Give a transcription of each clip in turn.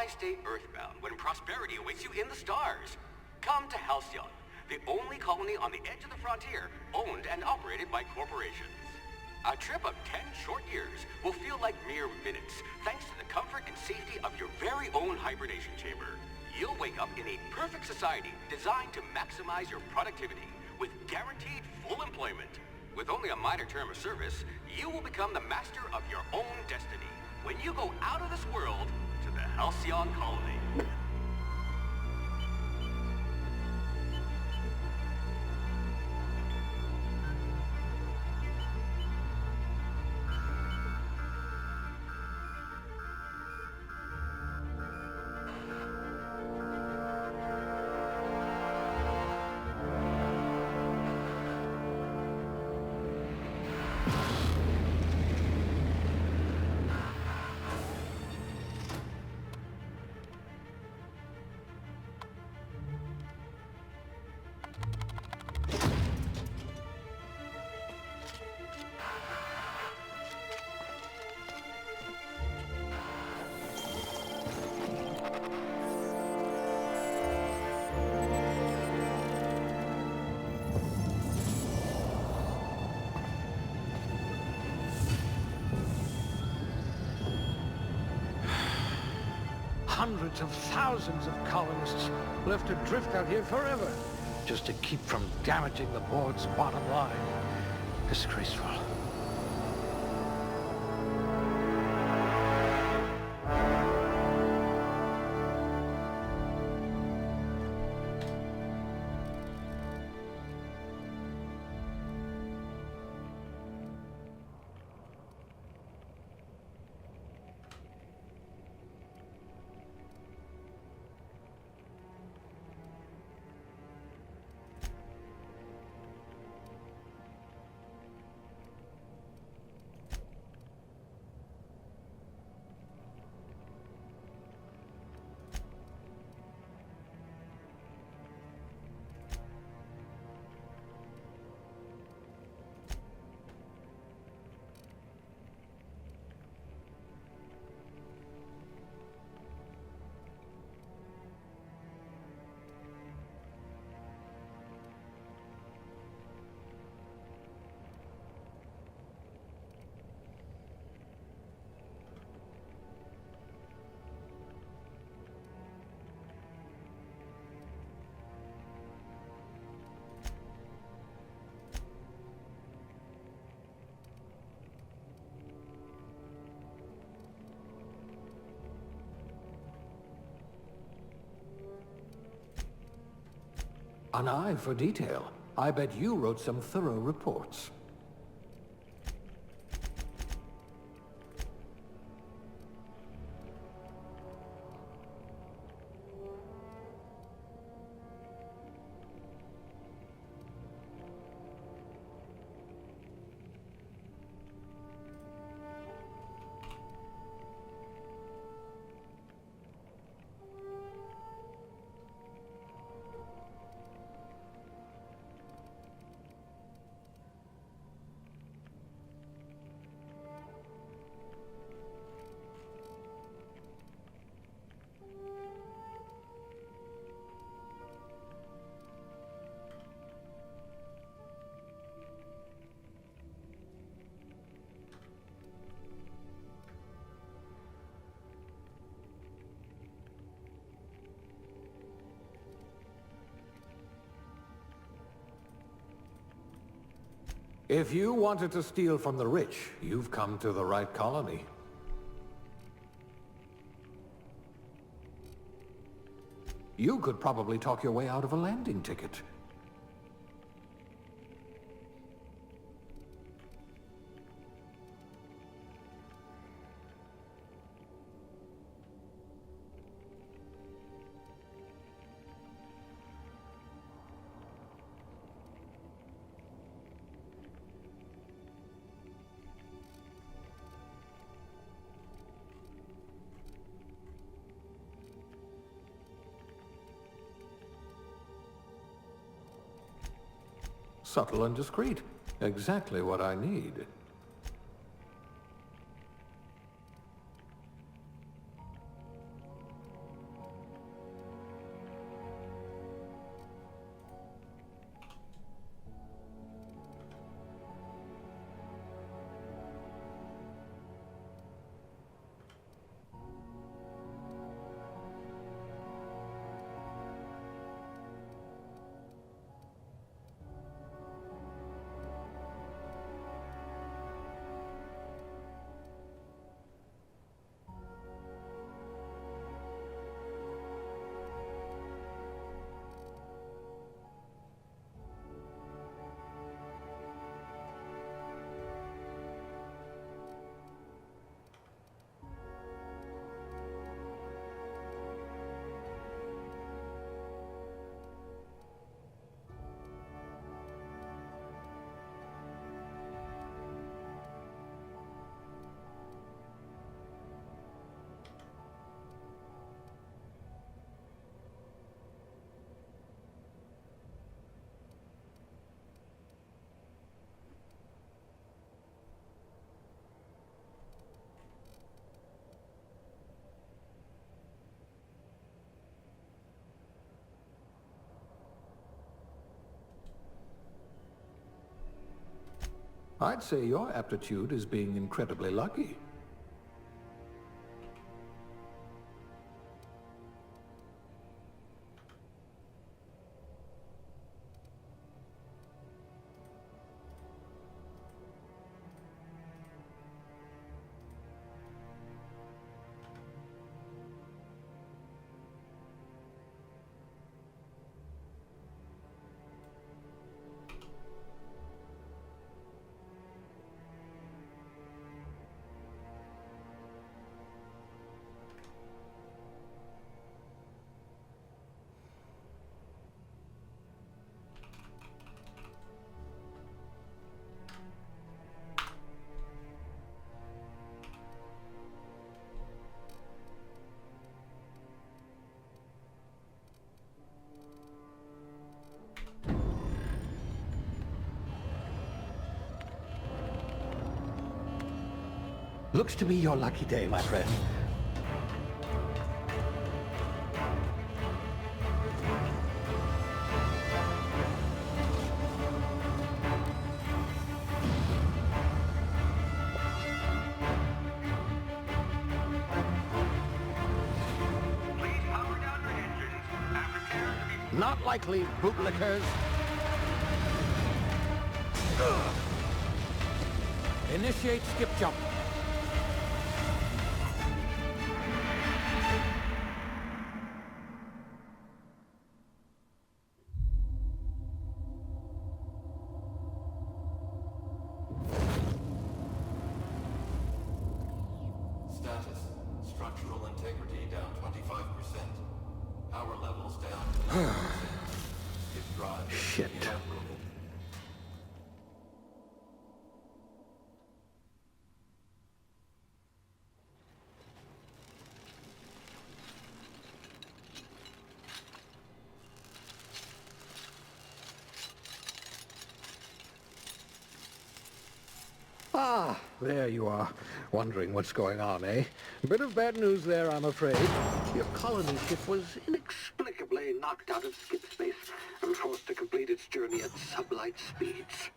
Why stay earthbound when prosperity awaits you in the stars? Come to Halcyon, the only colony on the edge of the frontier, owned and operated by corporations. A trip of 10 short years will feel like mere minutes, thanks to the comfort and safety of your very own hibernation chamber. You'll wake up in a perfect society designed to maximize your productivity, with guaranteed full employment. With only a minor term of service, you will become the master of your own destiny when you go out of this world to the Halcyon colony. Hundreds of thousands of colonists left adrift out here forever, just to keep from damaging the board's bottom line. Disgraceful. An eye for detail. I bet you wrote some thorough reports. If you wanted to steal from the rich, you've come to the right colony. You could probably talk your way out of a landing ticket. Subtle and discreet. Exactly what I need. I'd say your aptitude is being incredibly lucky. Looks to be your lucky day, my friend. Please power down your engines and prepare to be... Not likely, bootlickers. Initiate skip jump. Status. Structural integrity down 25%. Power levels down 11%. If drive is Shit. inoperable. Ah, there you are. Wondering what's going on, eh? Bit of bad news there, I'm afraid. Your colony ship was inexplicably knocked out of skip space and forced to complete its journey at sublight speeds.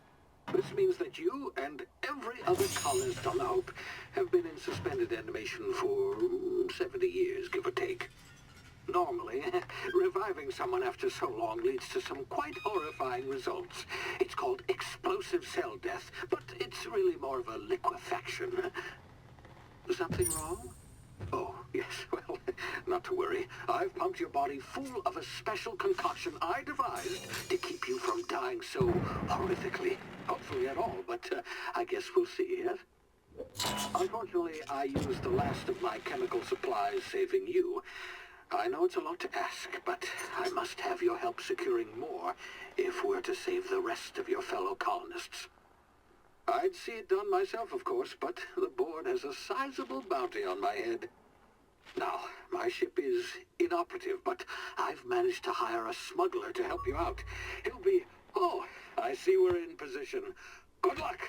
This means that you and every other colonist on the Hope have been in suspended animation for 70 years, give or take. Normally, reviving someone after so long leads to some quite horrifying results. It's called explosive cell death, but it's really more of a liquefaction. Something wrong? Oh, yes, well, not to worry. I've pumped your body full of a special concoction I devised to keep you from dying so horrifically. Hopefully at all, but I guess we'll see, yes? Unfortunately, I used the last of my chemical supplies saving you. I know it's a lot to ask, but I must have your help securing more if we're to save the rest of your fellow colonists. I'd see it done myself, of course, but the board has a sizable bounty on my head. Now, my ship is inoperative, but I've managed to hire a smuggler to help you out. He'll be... Oh, I see we're in position. Good luck!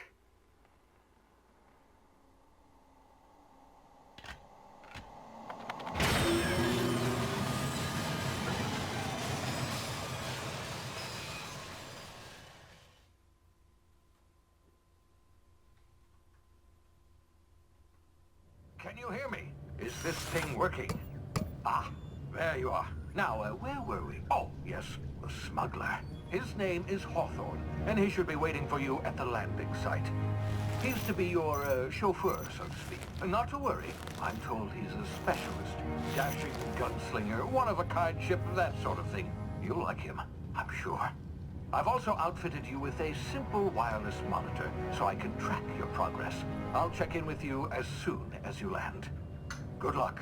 Can you hear me? Is this thing working? Ah, there you are. Now, where were we? Oh, yes, the smuggler. His name is Hawthorne, and he should be waiting for you at the landing site. He's to be your chauffeur, so to speak. Not to worry. I'm told he's a specialist. Dashing gunslinger, one-of-a-kind ship, that sort of thing. You'll like him, I'm sure. I've also outfitted you with a simple wireless monitor so I can track your progress. I'll check in with you as soon as you land. Good luck.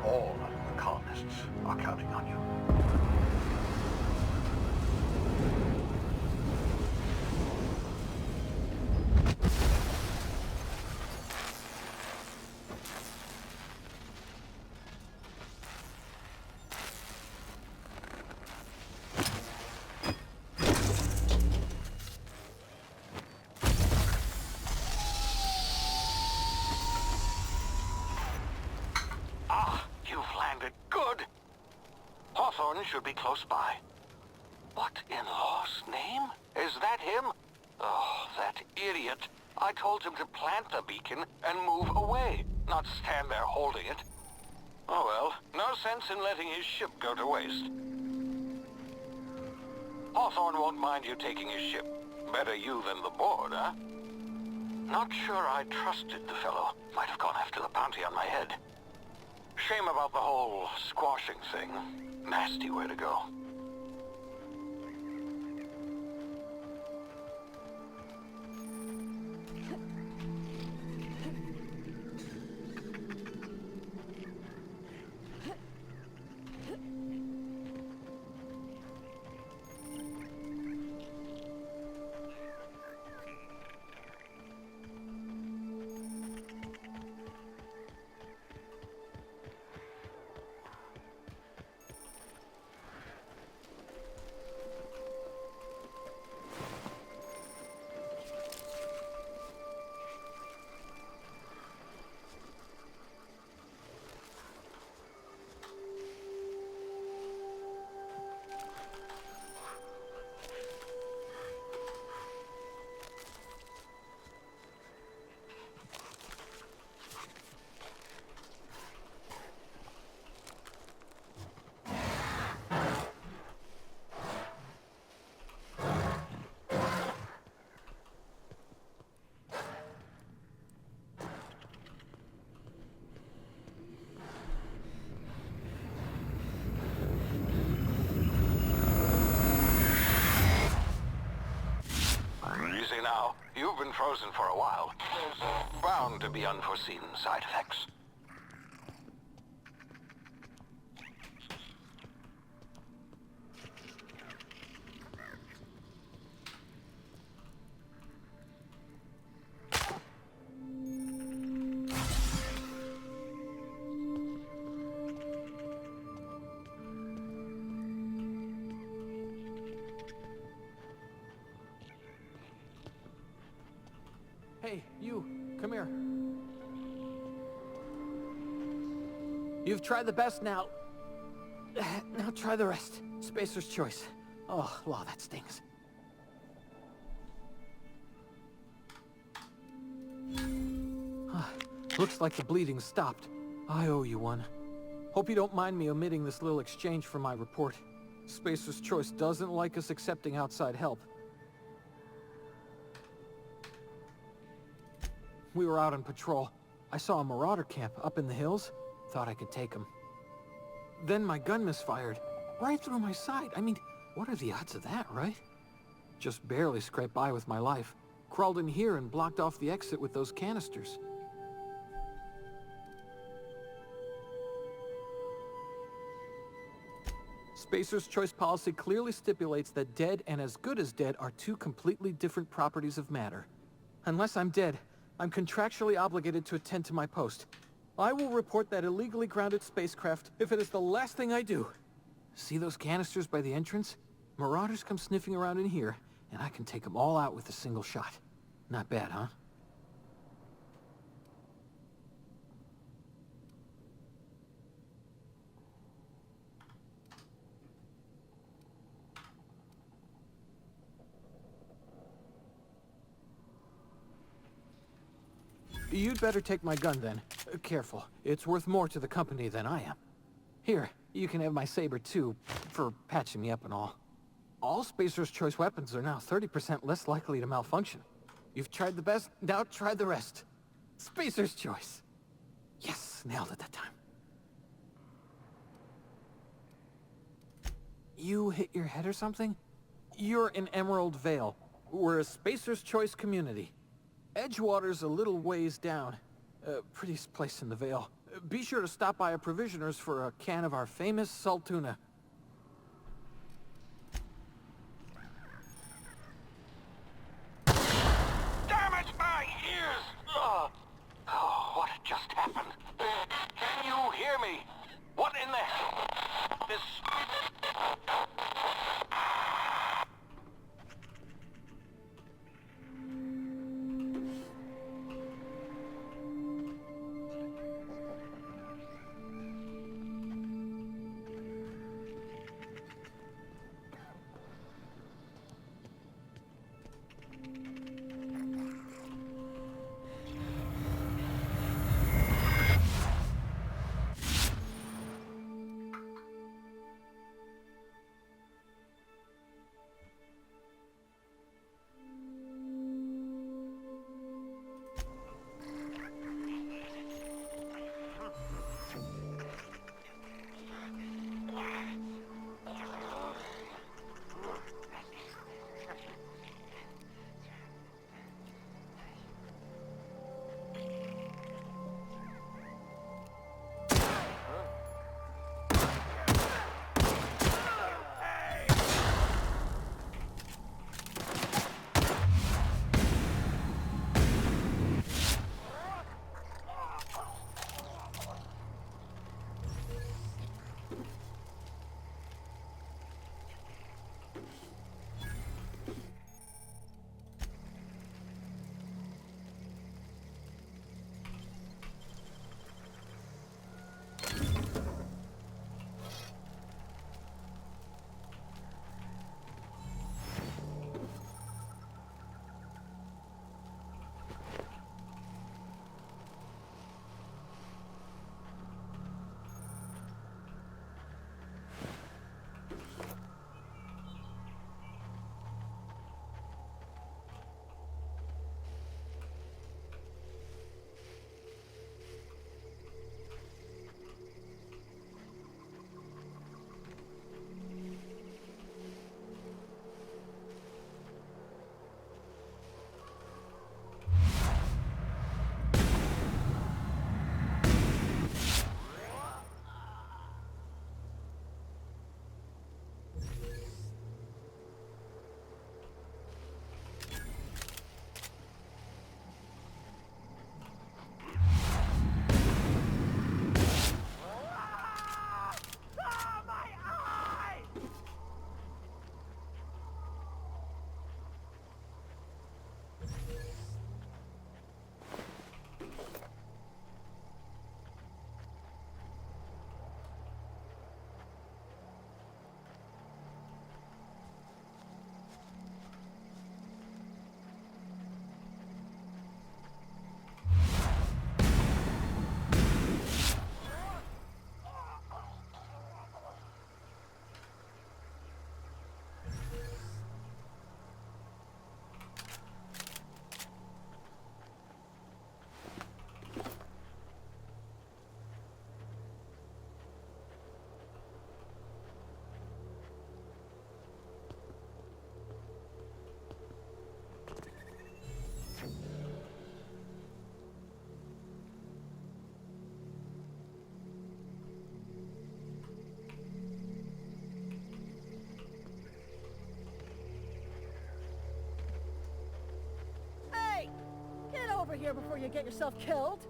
All the colonists are counting on you. Hawthorne should be close by. What in law's name? Is that him? Oh, that idiot. I told him to plant the beacon and move away, not stand there holding it. Oh well, no sense in letting his ship go to waste. Hawthorne won't mind you taking his ship. Better you than the board, huh? Not sure I trusted the fellow. Might have gone after the bounty on my head. Shame about the whole squashing thing. Nasty way to go. Easy now. You've been frozen for a while. There's bound to be unforeseen side effects. Hey, you, come here. You've tried the best now. Now try the rest. Spacer's choice. Oh, wow, that stings. Looks like the bleeding stopped. I owe you one. Hope you don't mind me omitting this little exchange from my report. Spacer's choice doesn't like us accepting outside help. We were out on patrol. I saw a marauder camp up in the hills. Thought I could take him. Then my gun misfired. Right through my side. I mean, what are the odds of that, right? Just barely scraped by with my life. Crawled in here and blocked off the exit with those canisters. Spacer's choice policy clearly stipulates that dead and as good as dead are two completely different properties of matter. Unless I'm dead, I'm contractually obligated to attend to my post. I will report that illegally grounded spacecraft if it is the last thing I do. See those canisters by the entrance? Marauders come sniffing around in here, and I can take them all out with a single shot. Not bad, huh? You'd better take my gun then. Careful. It's worth more to the company than I am. Here, you can have my saber too, for patching me up and all. All Spacer's choice weapons are now 30% less likely to malfunction. You've tried the best, now try the rest. Spacer's choice. Yes, nailed it that time. You hit your head or something? You're in Emerald Vale. We're a Spacer's choice community. Edgewater's a little ways down. Prettiest place in the Vale. Be sure to stop by our provisioners for a can of our famous salt tuna. Damn it, my ears! Oh, what just happened? Can you hear me? What in the... This... over here before you get yourself killed.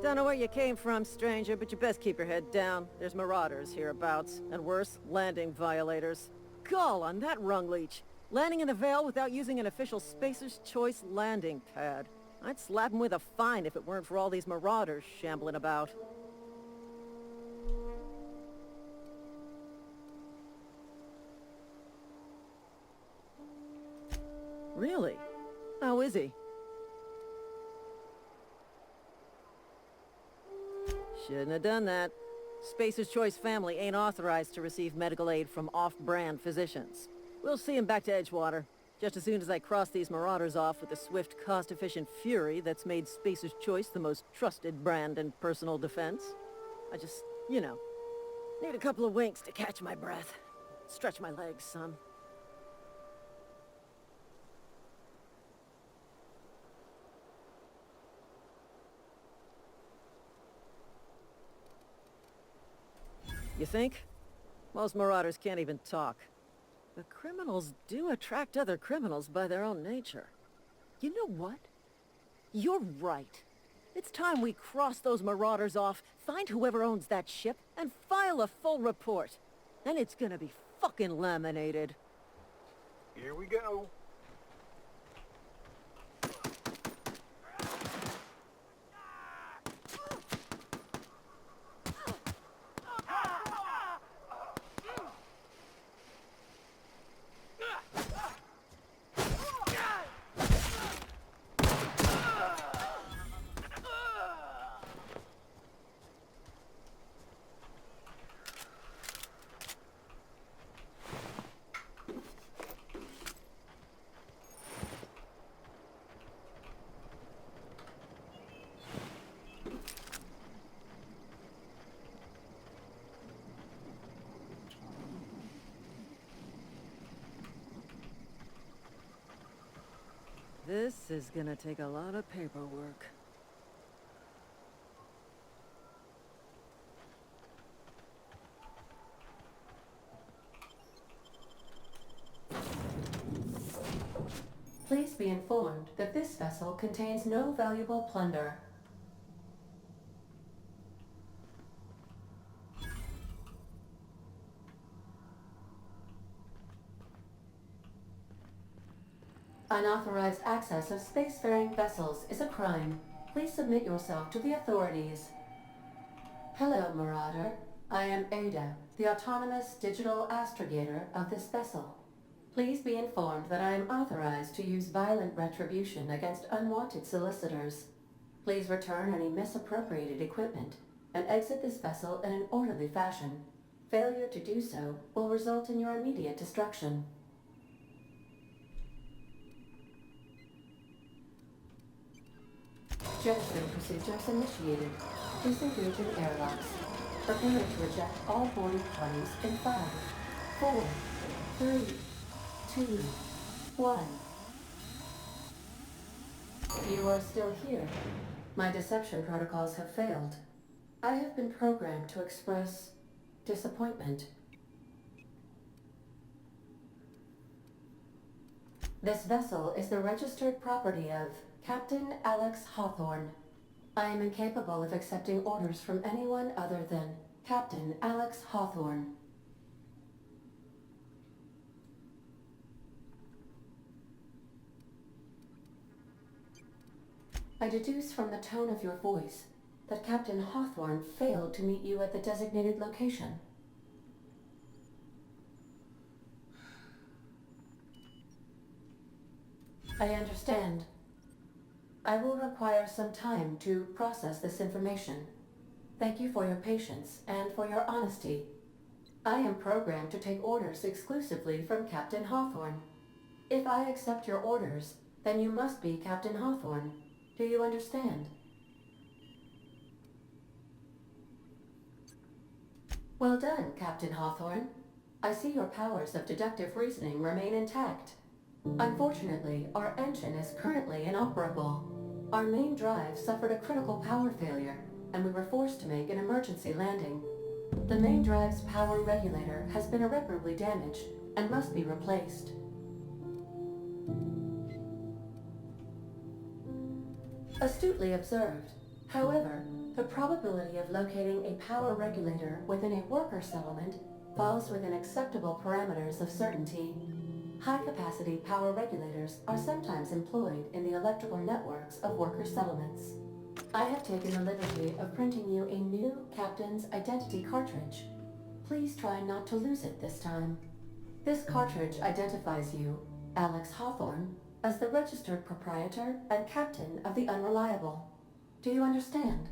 Don't know where you came from, stranger, but you best keep your head down. There's marauders hereabouts, and worse, landing violators. Gall on that rung leech. Landing in the Vale without using an official Spacer's Choice landing pad. I'd slap him with a fine if it weren't for all these marauders shambling about. Really? How is he? Shouldn't have done that. Spacer's Choice family ain't authorized to receive medical aid from off-brand physicians. We'll see him back to Edgewater, just as soon as I cross these marauders off with the swift, cost-efficient fury that's made Spacer's Choice the most trusted brand in personal defense. I just, you know, need a couple of winks to catch my breath. Stretch my legs some. You think? Most marauders can't even talk. But criminals do attract other criminals by their own nature. You know what? You're right. It's time we cross those marauders off, find whoever owns that ship, and file a full report. Then it's gonna be fucking laminated. Here we go. This is gonna take a lot of paperwork. Please be informed that this vessel contains no valuable plunder. Unauthorized access of spacefaring vessels is a crime. Please submit yourself to the authorities. Hello, Marauder. I am Ada, the autonomous digital astrogator of this vessel. Please be informed that I am authorized to use violent retribution against unwanted solicitors. Please return any misappropriated equipment and exit this vessel in an orderly fashion. Failure to do so will result in your immediate destruction. Jetstream procedures initiated. Disengage in airlocks. Prepare to eject all boarding parties in 5, 4, 3, 2, 1. You are still here. My deception protocols have failed. I have been programmed to express disappointment. This vessel is the registered property of Captain Alex Hawthorne. I am incapable of accepting orders from anyone other than Captain Alex Hawthorne. I deduce from the tone of your voice that Captain Hawthorne failed to meet you at the designated location. I understand. I will require some time to process this information. Thank you for your patience and for your honesty. I am programmed to take orders exclusively from Captain Hawthorne. If I accept your orders, then you must be Captain Hawthorne. Do you understand? Well done, Captain Hawthorne. I see your powers of deductive reasoning remain intact. Unfortunately, our engine is currently inoperable. Our main drive suffered a critical power failure, and we were forced to make an emergency landing. The main drive's power regulator has been irreparably damaged and must be replaced. Astutely observed. However, the probability of locating a power regulator within a worker settlement falls within acceptable parameters of certainty. High-capacity power regulators are sometimes employed in the electrical networks of worker settlements. I have taken the liberty of printing you a new Captain's Identity cartridge. Please try not to lose it this time. This cartridge identifies you, Alex Hawthorne, as the registered proprietor and captain of the Unreliable. Do you understand?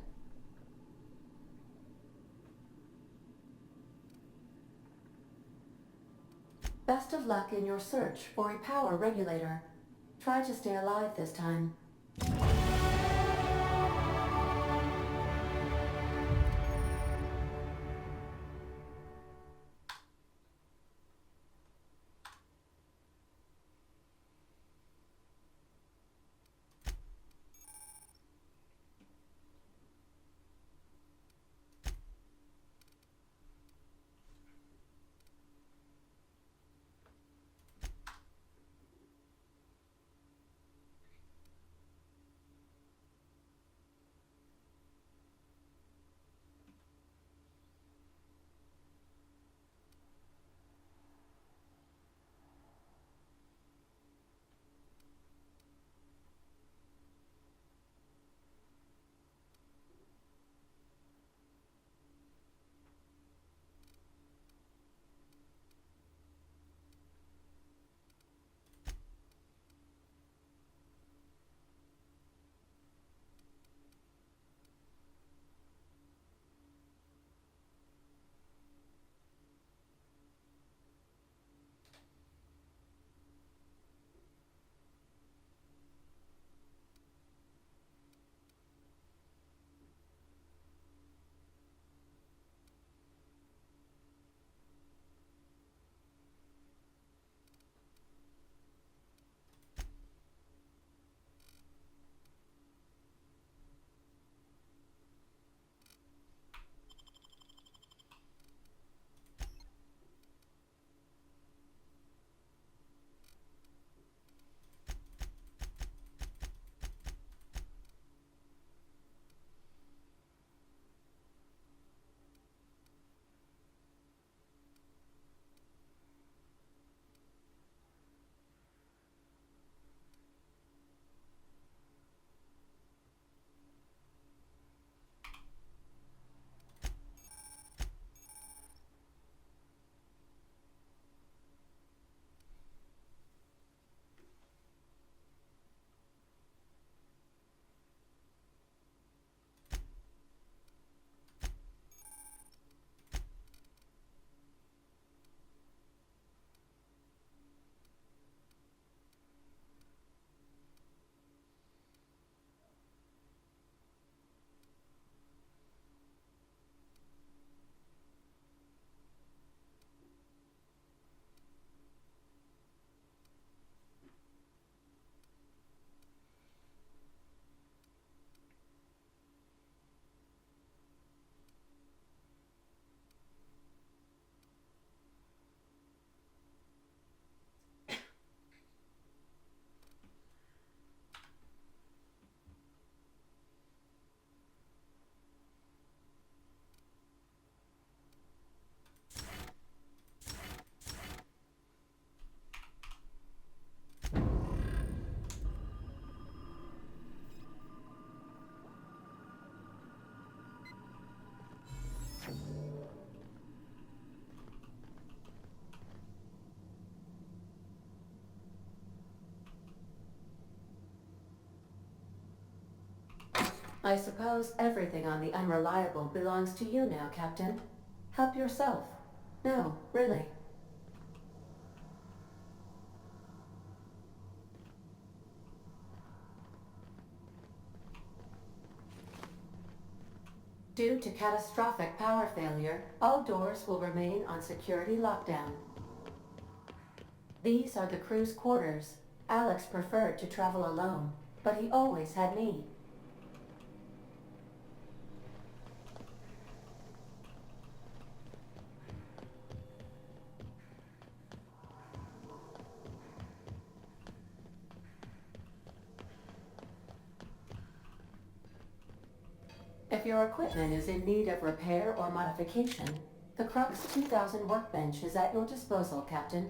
Best of luck in your search for a power regulator. Try to stay alive this time. I suppose everything on the Unreliable belongs to you now, Captain. Help yourself. No, really. Due to catastrophic power failure, all doors will remain on security lockdown. These are the crew's quarters. Alex preferred to travel alone, but he always had me. If your equipment is in need of repair or modification, the Crux 2000 workbench is at your disposal, Captain.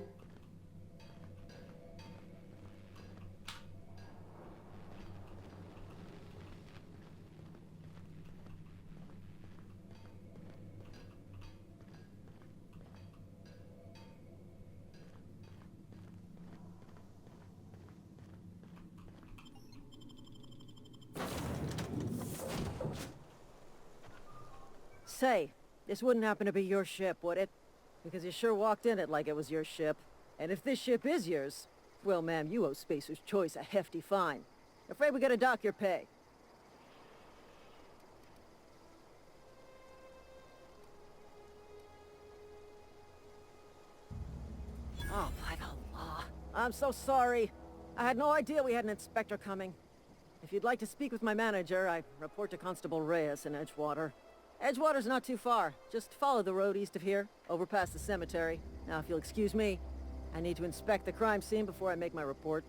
Say, this wouldn't happen to be your ship, would it? Because you sure walked in it like it was your ship. And if this ship is yours, well, ma'am, you owe Spacer's Choice a hefty fine. Afraid we gotta dock your pay. Oh, by the law. I'm so sorry. I had no idea we had an inspector coming. If you'd like to speak with my manager, I report to Constable Reyes in Edgewater. Edgewater's not too far. Just follow the road east of here, over past the cemetery. Now, if you'll excuse me, I need to inspect the crime scene before I make my report.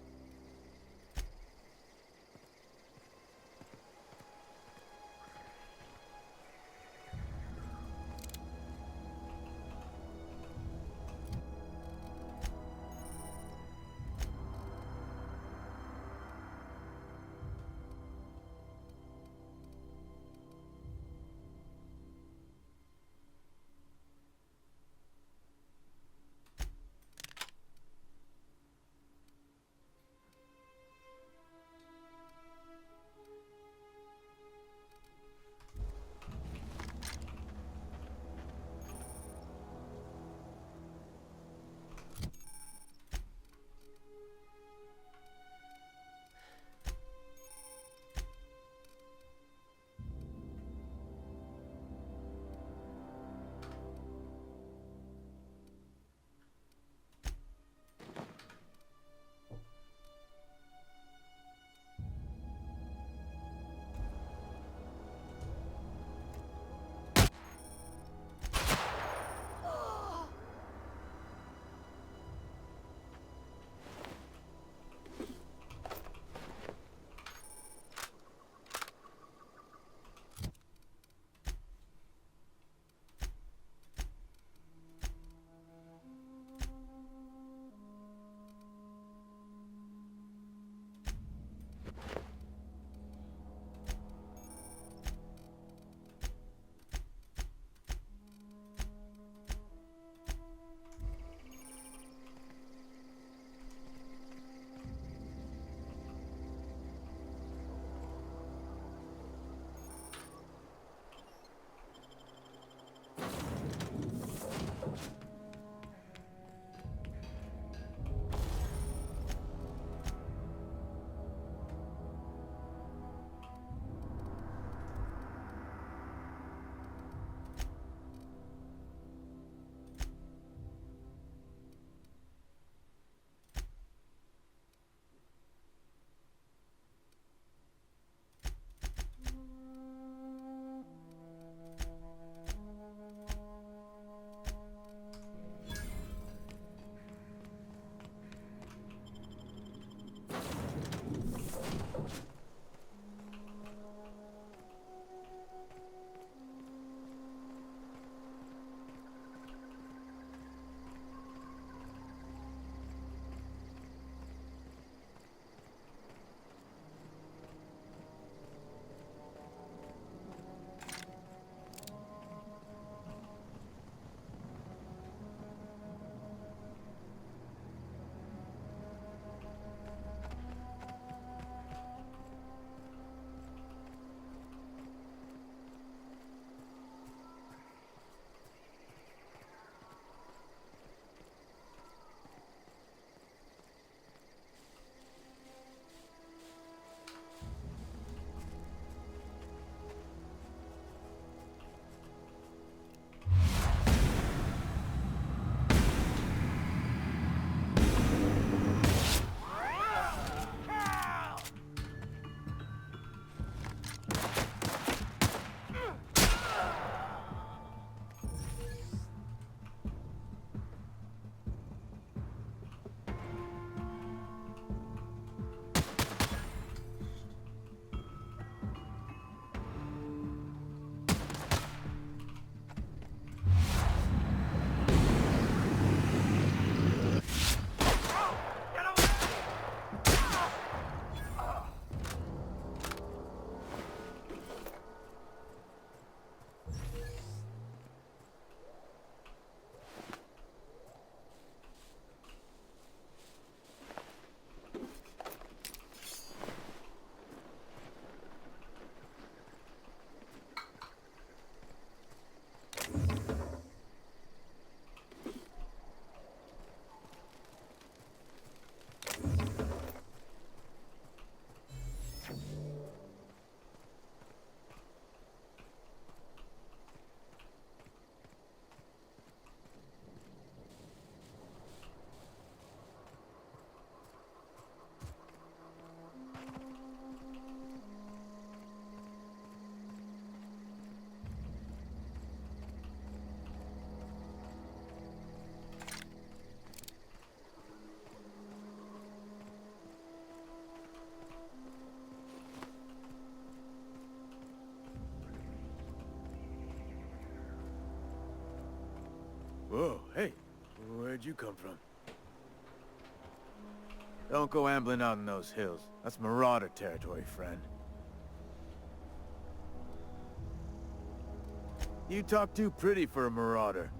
you come from? Don't go ambling out in those hills. That's Marauder territory, friend. You talk too pretty for a Marauder.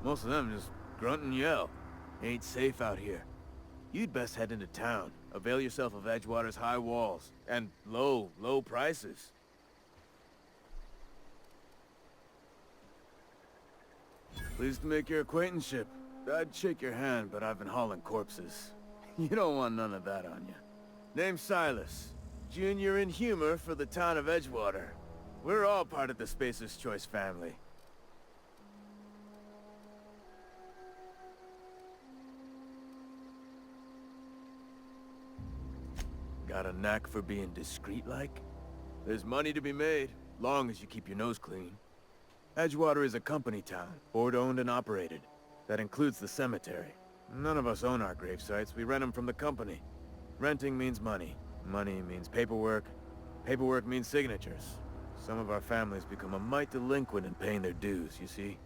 Most of them just grunt and yell. Ain't safe out here. You'd best head into town. Avail yourself of Edgewater's high walls. And low prices. Pleased to make your acquaintanceship. I'd shake your hand, but I've been hauling corpses. You don't want none of that on you. Name's Silas. Junior in humor for the town of Edgewater. We're all part of the Spacer's Choice family. Got a knack for being discreet-like? There's money to be made, long as you keep your nose clean. Edgewater is a company town, board-owned and operated. That includes the cemetery. None of us own our grave sites, we rent them from the company. Renting means money. Money means paperwork. Paperwork means signatures. Some of our families become a mite delinquent in paying their dues, you see?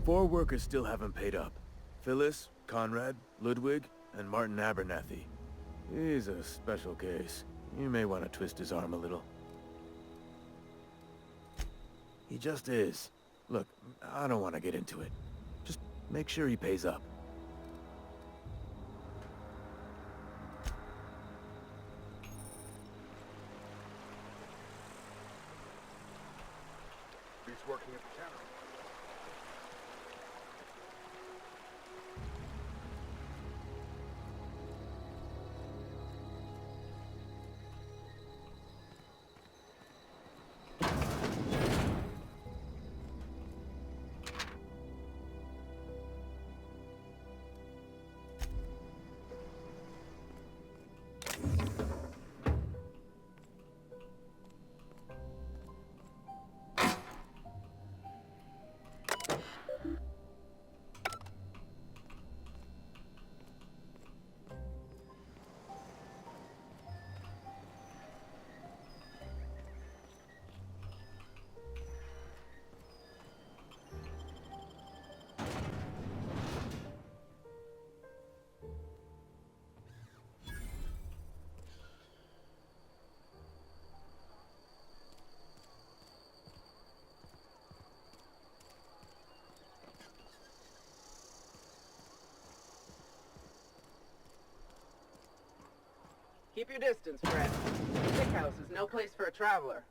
Four workers still haven't paid up. Phyllis, Conrad, Ludwig, and Martin Abernathy. He's a special case. You may want to twist his arm a little. He just is. Look, I don't want to get into it. Just make sure he pays up. He's working at the town. Keep your distance, Fred. The sick house is no place for a traveler.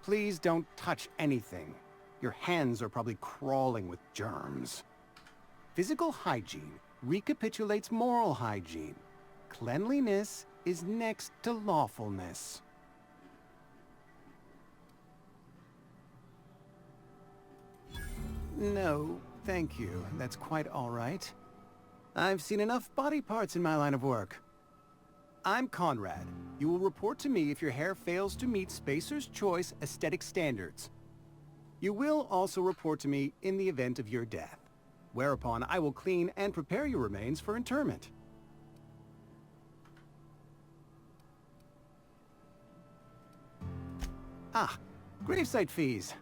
Please don't touch anything. Your hands are probably crawling with germs. Physical hygiene recapitulates moral hygiene. Cleanliness is next to lawfulness. No, thank you. That's quite all right. I've seen enough body parts in my line of work. I'm Conrad. You will report to me if your hair fails to meet Spacer's Choice aesthetic standards. You will also report to me in the event of your death, whereupon I will clean and prepare your remains for interment. Ah, gravesite fees.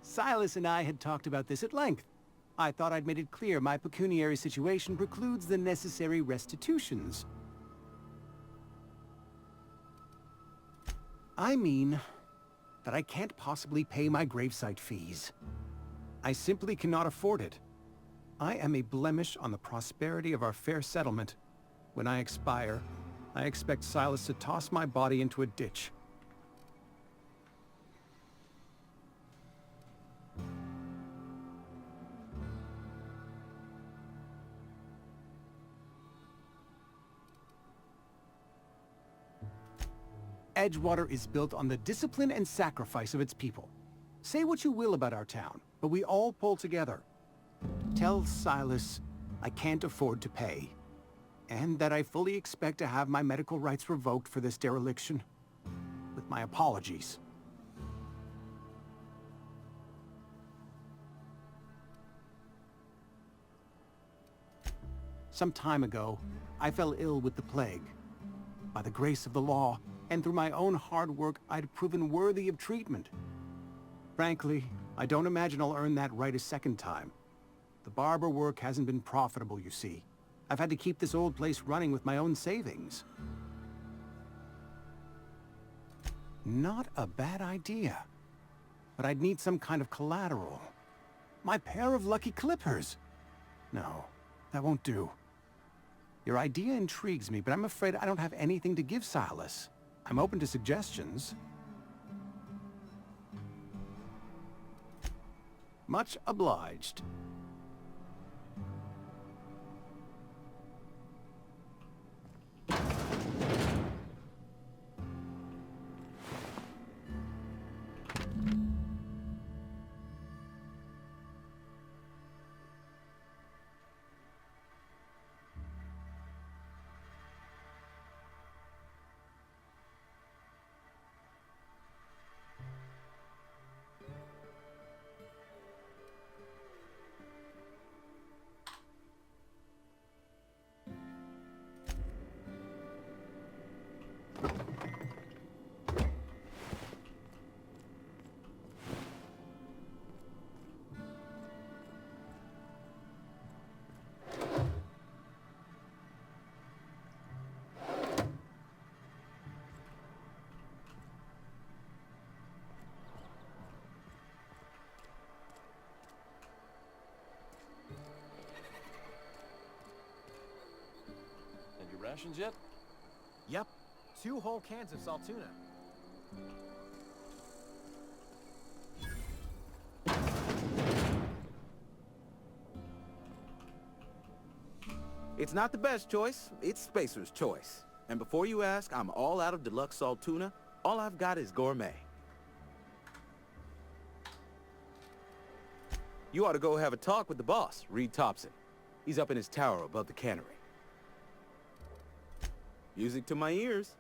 Silas and I had talked about this at length. I thought I'd made it clear my pecuniary situation precludes the necessary restitutions. I mean that I can't possibly pay my gravesite fees. I simply cannot afford it. I am a blemish on the prosperity of our fair settlement. When I expire, I expect Silas to toss my body into a ditch. Edgewater is built on the discipline and sacrifice of its people. Say what you will about our town, but we all pull together. Tell Silas I can't afford to pay, and that I fully expect to have my medical rights revoked for this dereliction. With my apologies. Some time ago, I fell ill with the plague. By the grace of the law, and through my own hard work, I'd proven worthy of treatment. Frankly, I don't imagine I'll earn that right a second time. The barber work hasn't been profitable, you see. I've had to keep this old place running with my own savings. Not a bad idea. But I'd need some kind of collateral. My pair of lucky clippers! No, that won't do. Your idea intrigues me, but I'm afraid I don't have anything to give Silas. I'm open to suggestions. Much obliged. Rations yet? Yep. 2 whole cans of salt tuna. It's not the best choice, it's Spacer's choice. And before you ask, I'm all out of deluxe salt tuna. All I've got is gourmet. You ought to go have a talk with the boss, Reed Thompson. He's up in his tower above the cannery. Music to my ears.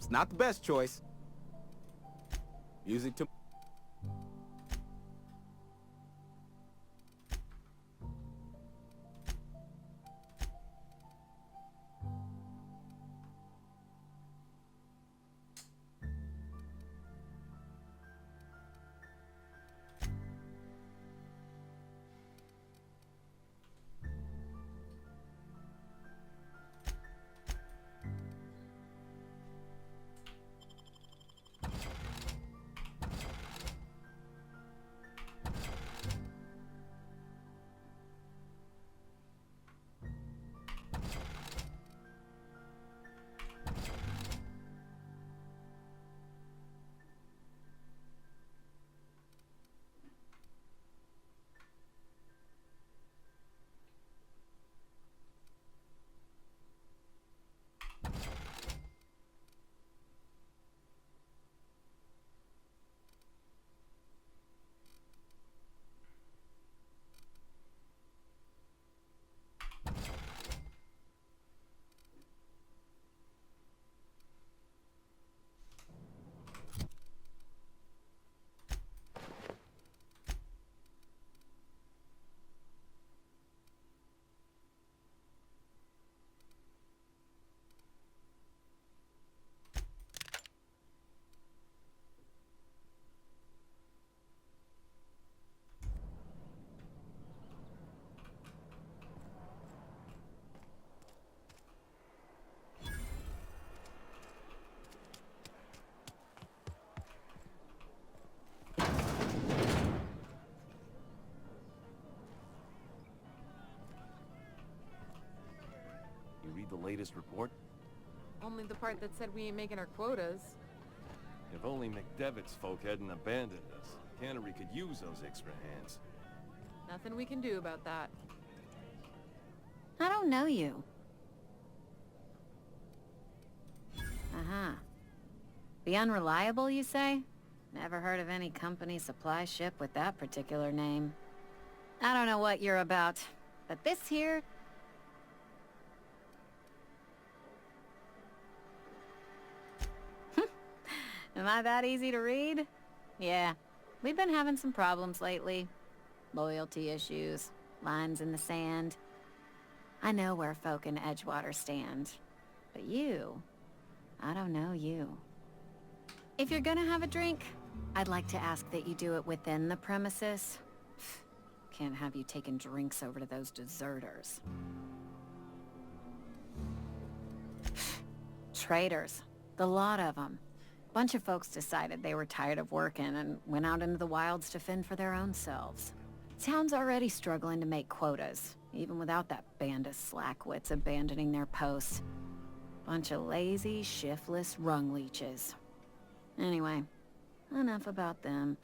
It's not the best choice. Music to... latest report? Only the part that said we ain't making our quotas. If only McDevitt's folk hadn't abandoned us. Cannery could use those extra hands. Nothing we can do about that. I don't know you. Uh-huh. The Unreliable, you say? Never heard of any company supply ship with that particular name. I don't know what you're about, but this here... Am I that easy to read? Yeah, we've been having some problems lately. Loyalty issues, lines in the sand. I know where folk in Edgewater stand. But you... I don't know you. If you're gonna have a drink, I'd like to ask that you do it within the premises. Can't have you taking drinks over to those deserters. Traitors. The lot of them. Bunch of folks decided they were tired of working and went out into the wilds to fend for their own selves. Town's already struggling to make quotas, even without that band of slackwits abandoning their posts. Bunch of lazy, shiftless rung leeches. Anyway, enough about them.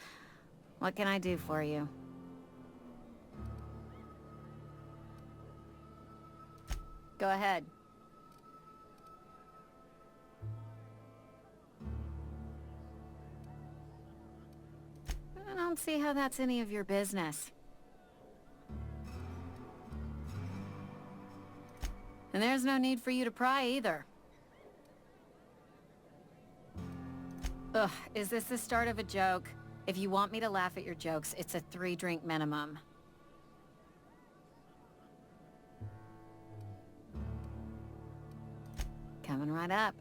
What can I do for you? Go ahead. I don't see how that's any of your business. And there's no need for you to pry either. Ugh, is this the start of a joke? If you want me to laugh at your jokes, it's a 3-drink minimum. Coming right up.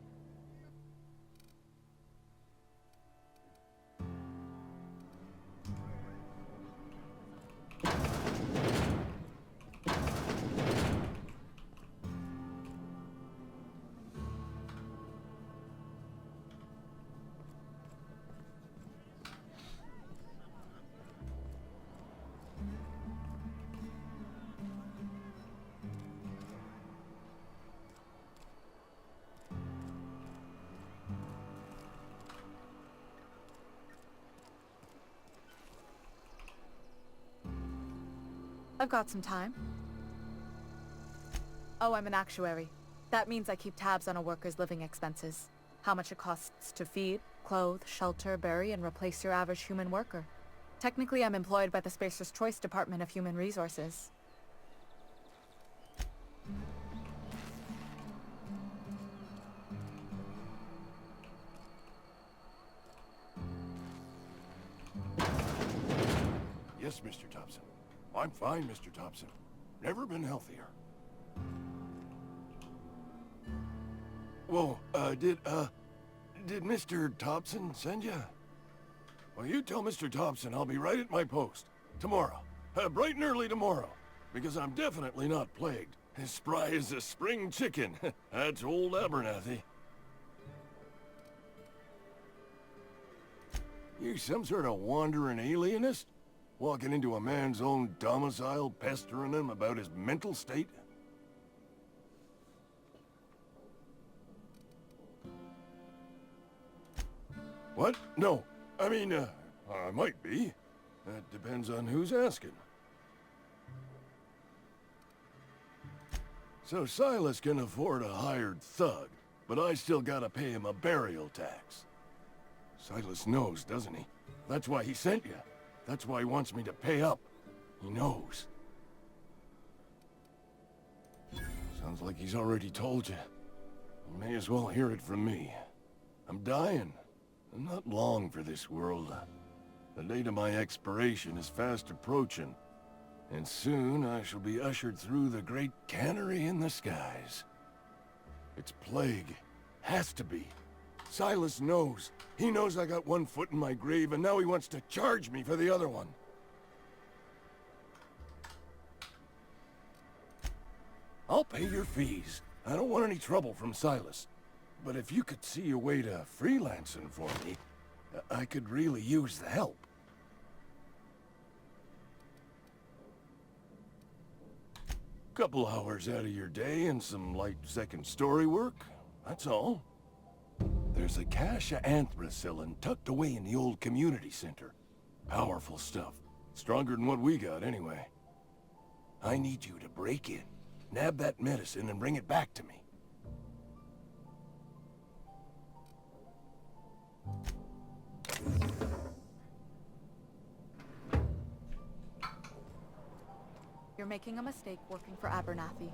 I've got some time. Oh, I'm an actuary. That means I keep tabs on a worker's living expenses. How much it costs to feed, clothe, shelter, bury, and replace your average human worker. Technically, I'm employed by the Spacer's Choice Department of Human Resources. Yes, Mr. Thompson. I'm fine, Mr. Thompson. Never been healthier. Whoa, did Mr. Thompson send you? Well, you tell Mr. Thompson I'll be right at my post. Tomorrow. Bright and early tomorrow. Because I'm definitely not plagued. As spry as a spring chicken. That's old Abernathy. You some sort of wandering alienist? Walking into a man's own domicile, pestering him about his mental state? What? No. I mean, I might be. That depends on who's asking. So Silas can afford a hired thug, but I still gotta pay him a burial tax. Silas knows, doesn't he? That's why he sent you. That's why he wants me to pay up. He knows. Sounds like he's already told you. You may as well hear it from me. I'm dying. I'm not long for this world. The date of my expiration is fast approaching. And soon I shall be ushered through the great cannery in the skies. It's plague. Has to be. Silas knows. He knows I got one foot in my grave, and now he wants to charge me for the other one. I'll pay your fees. I don't want any trouble from Silas. But if you could see a way to freelancing for me, I could really use the help. Couple hours out of your day and some light second-story work, that's all. There's a cache of anthracillin tucked away in the old community center. Powerful stuff. Stronger than what we got, anyway. I need you to break in, nab that medicine, and bring it back to me. You're making a mistake working for Abernathy.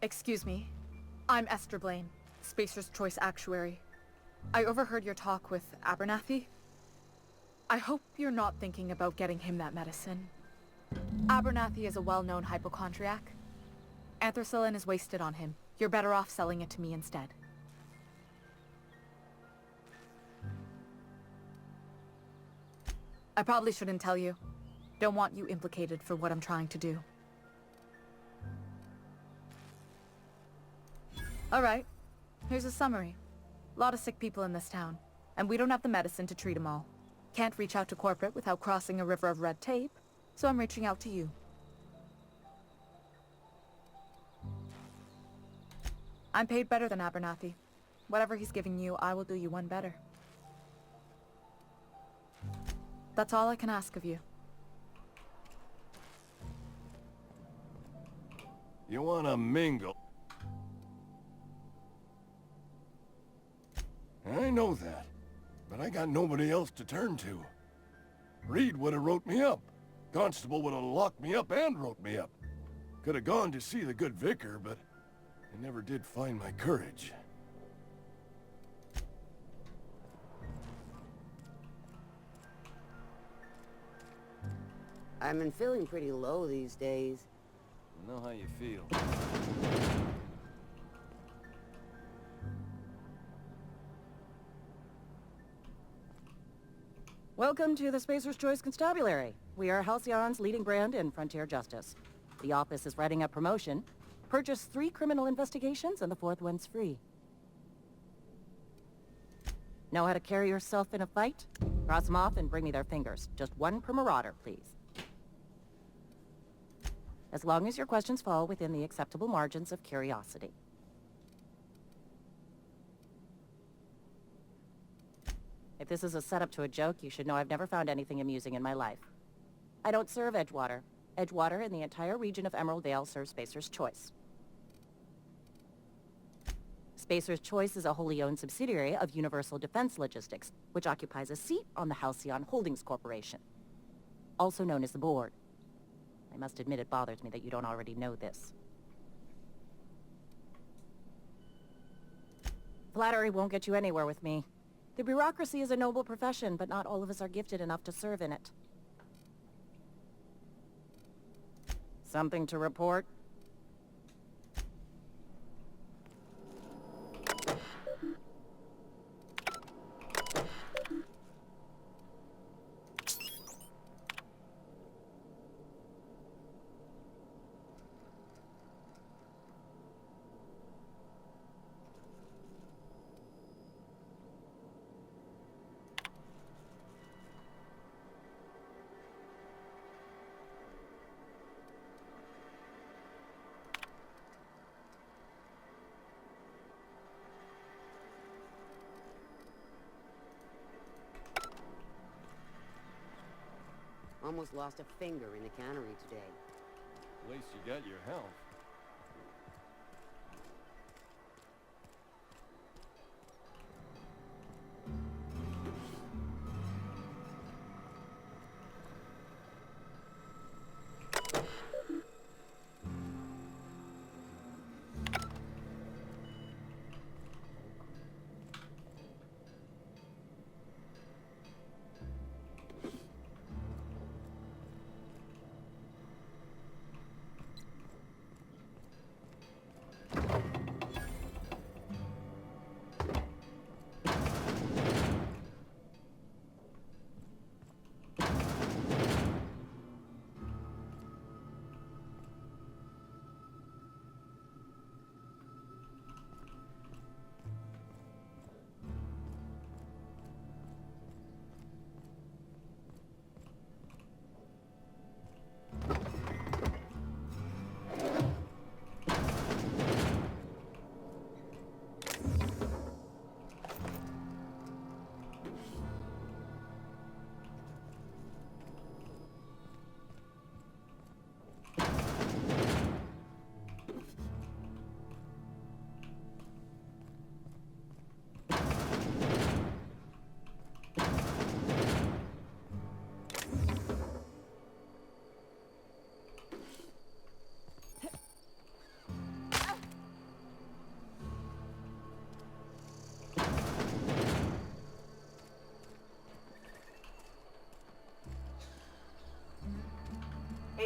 Excuse me. I'm Esther Blaine, Spacer's Choice Actuary. I overheard your talk with Abernathy. I hope you're not thinking about getting him that medicine. Abernathy is a well-known hypochondriac. Anthracillin is wasted on him. You're better off selling it to me instead. I probably shouldn't tell you. Don't want you implicated for what I'm trying to do. Alright, here's a summary. A lot of sick people in this town, and we don't have the medicine to treat them all. Can't reach out to corporate without crossing a river of red tape, so I'm reaching out to you. I'm paid better than Abernathy. Whatever he's giving you, I will do you one better. That's all I can ask of you. You wanna mingle? I know that, but I got nobody else to turn to. Reed would have wrote me up. Constable would have locked me up and wrote me up. Could have gone to see the good vicar, but I never did find my courage. I've been feeling pretty low these days. I know how you feel. Welcome to the Spacer's Choice Constabulary. We are Halcyon's leading brand in frontier justice. The office is writing a promotion. Purchase 3 criminal investigations and the 4th one's free. Know how to carry yourself in a fight? Cross them off and bring me their fingers. Just 1 per marauder, please. As long as your questions fall within the acceptable margins of curiosity. If this is a setup to a joke, you should know I've never found anything amusing in my life. I don't serve Edgewater. Edgewater and the entire region of Emerald Vale serves Spacer's Choice. Spacer's Choice is a wholly owned subsidiary of Universal Defense Logistics, which occupies a seat on the Halcyon Holdings Corporation, also known as the Board. I must admit it bothers me that you don't already know this. Flattery won't get you anywhere with me. The bureaucracy is a noble profession, but not all of us are gifted enough to serve in it. Something to report? Almost lost a finger in the cannery today. At least you got your health.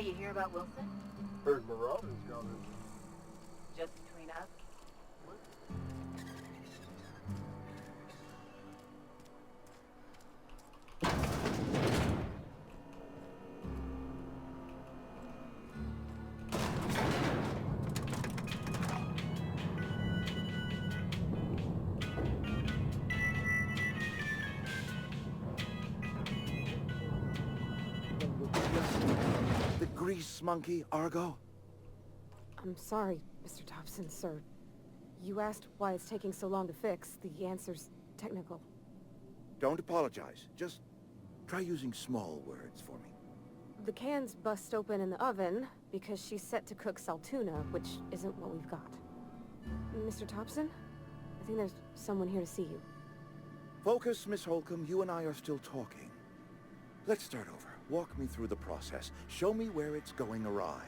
you hear about Wilson? Heard Marauders coming. Just between us? The grease monkey, Argo? I'm sorry, Mr. Thompson, sir. You asked why it's taking so long to fix. The answer's technical. Don't apologize. Just try using small words for me. The cans bust open in the oven because she's set to cook saltuna, which isn't what we've got. Mr. Thompson? I think there's someone here to see you. Focus, Miss Holcomb. You and I are still talking. Let's start over. Walk me through the process. Show me where it's going awry.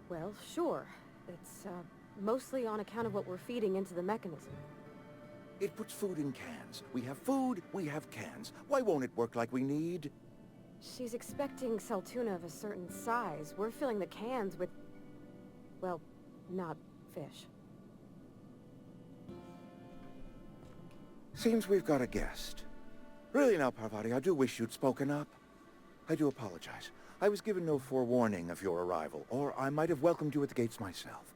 Well, sure. It's, mostly on account of what we're feeding into the mechanism. It puts food in cans. We have food, we have cans. Why won't it work like we need? She's expecting saltuna of a certain size. We're filling the cans with, well, not fish. Seems we've got a guest. Really now, Parvati, I do wish you'd spoken up. I do apologize. I was given no forewarning of your arrival, or I might have welcomed you at the gates myself.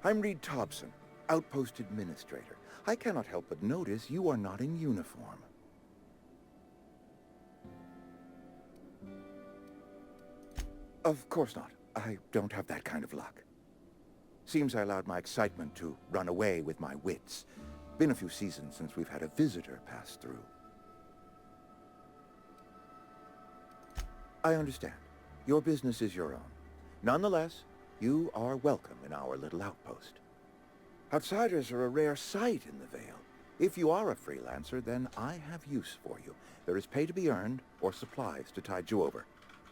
I'm Reed Thompson, Outpost Administrator. I cannot help but notice you are not in uniform. Of course not. I don't have that kind of luck. Seems I allowed my excitement to run away with my wits. Been a few seasons since we've had a visitor pass through. I understand. Your business is your own. Nonetheless, you are welcome in our little outpost. Outsiders are a rare sight in the Vale. If you are a freelancer, then I have use for you. There is pay to be earned, or supplies to tide you over,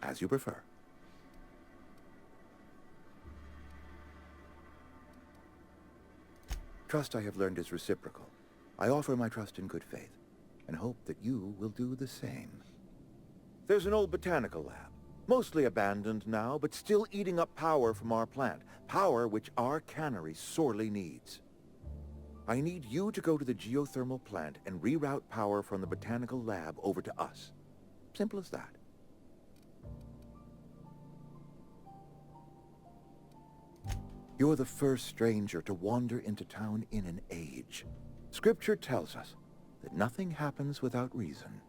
as you prefer. Trust, I have learned, is reciprocal. I offer my trust in good faith, and hope that you will do the same. There's an old botanical lab, mostly abandoned now, but still eating up power from our plant, power which our cannery sorely needs. I need you to go to the geothermal plant and reroute power from the botanical lab over to us. Simple as that. You're the first stranger to wander into town in an age. Scripture tells us that nothing happens without reason.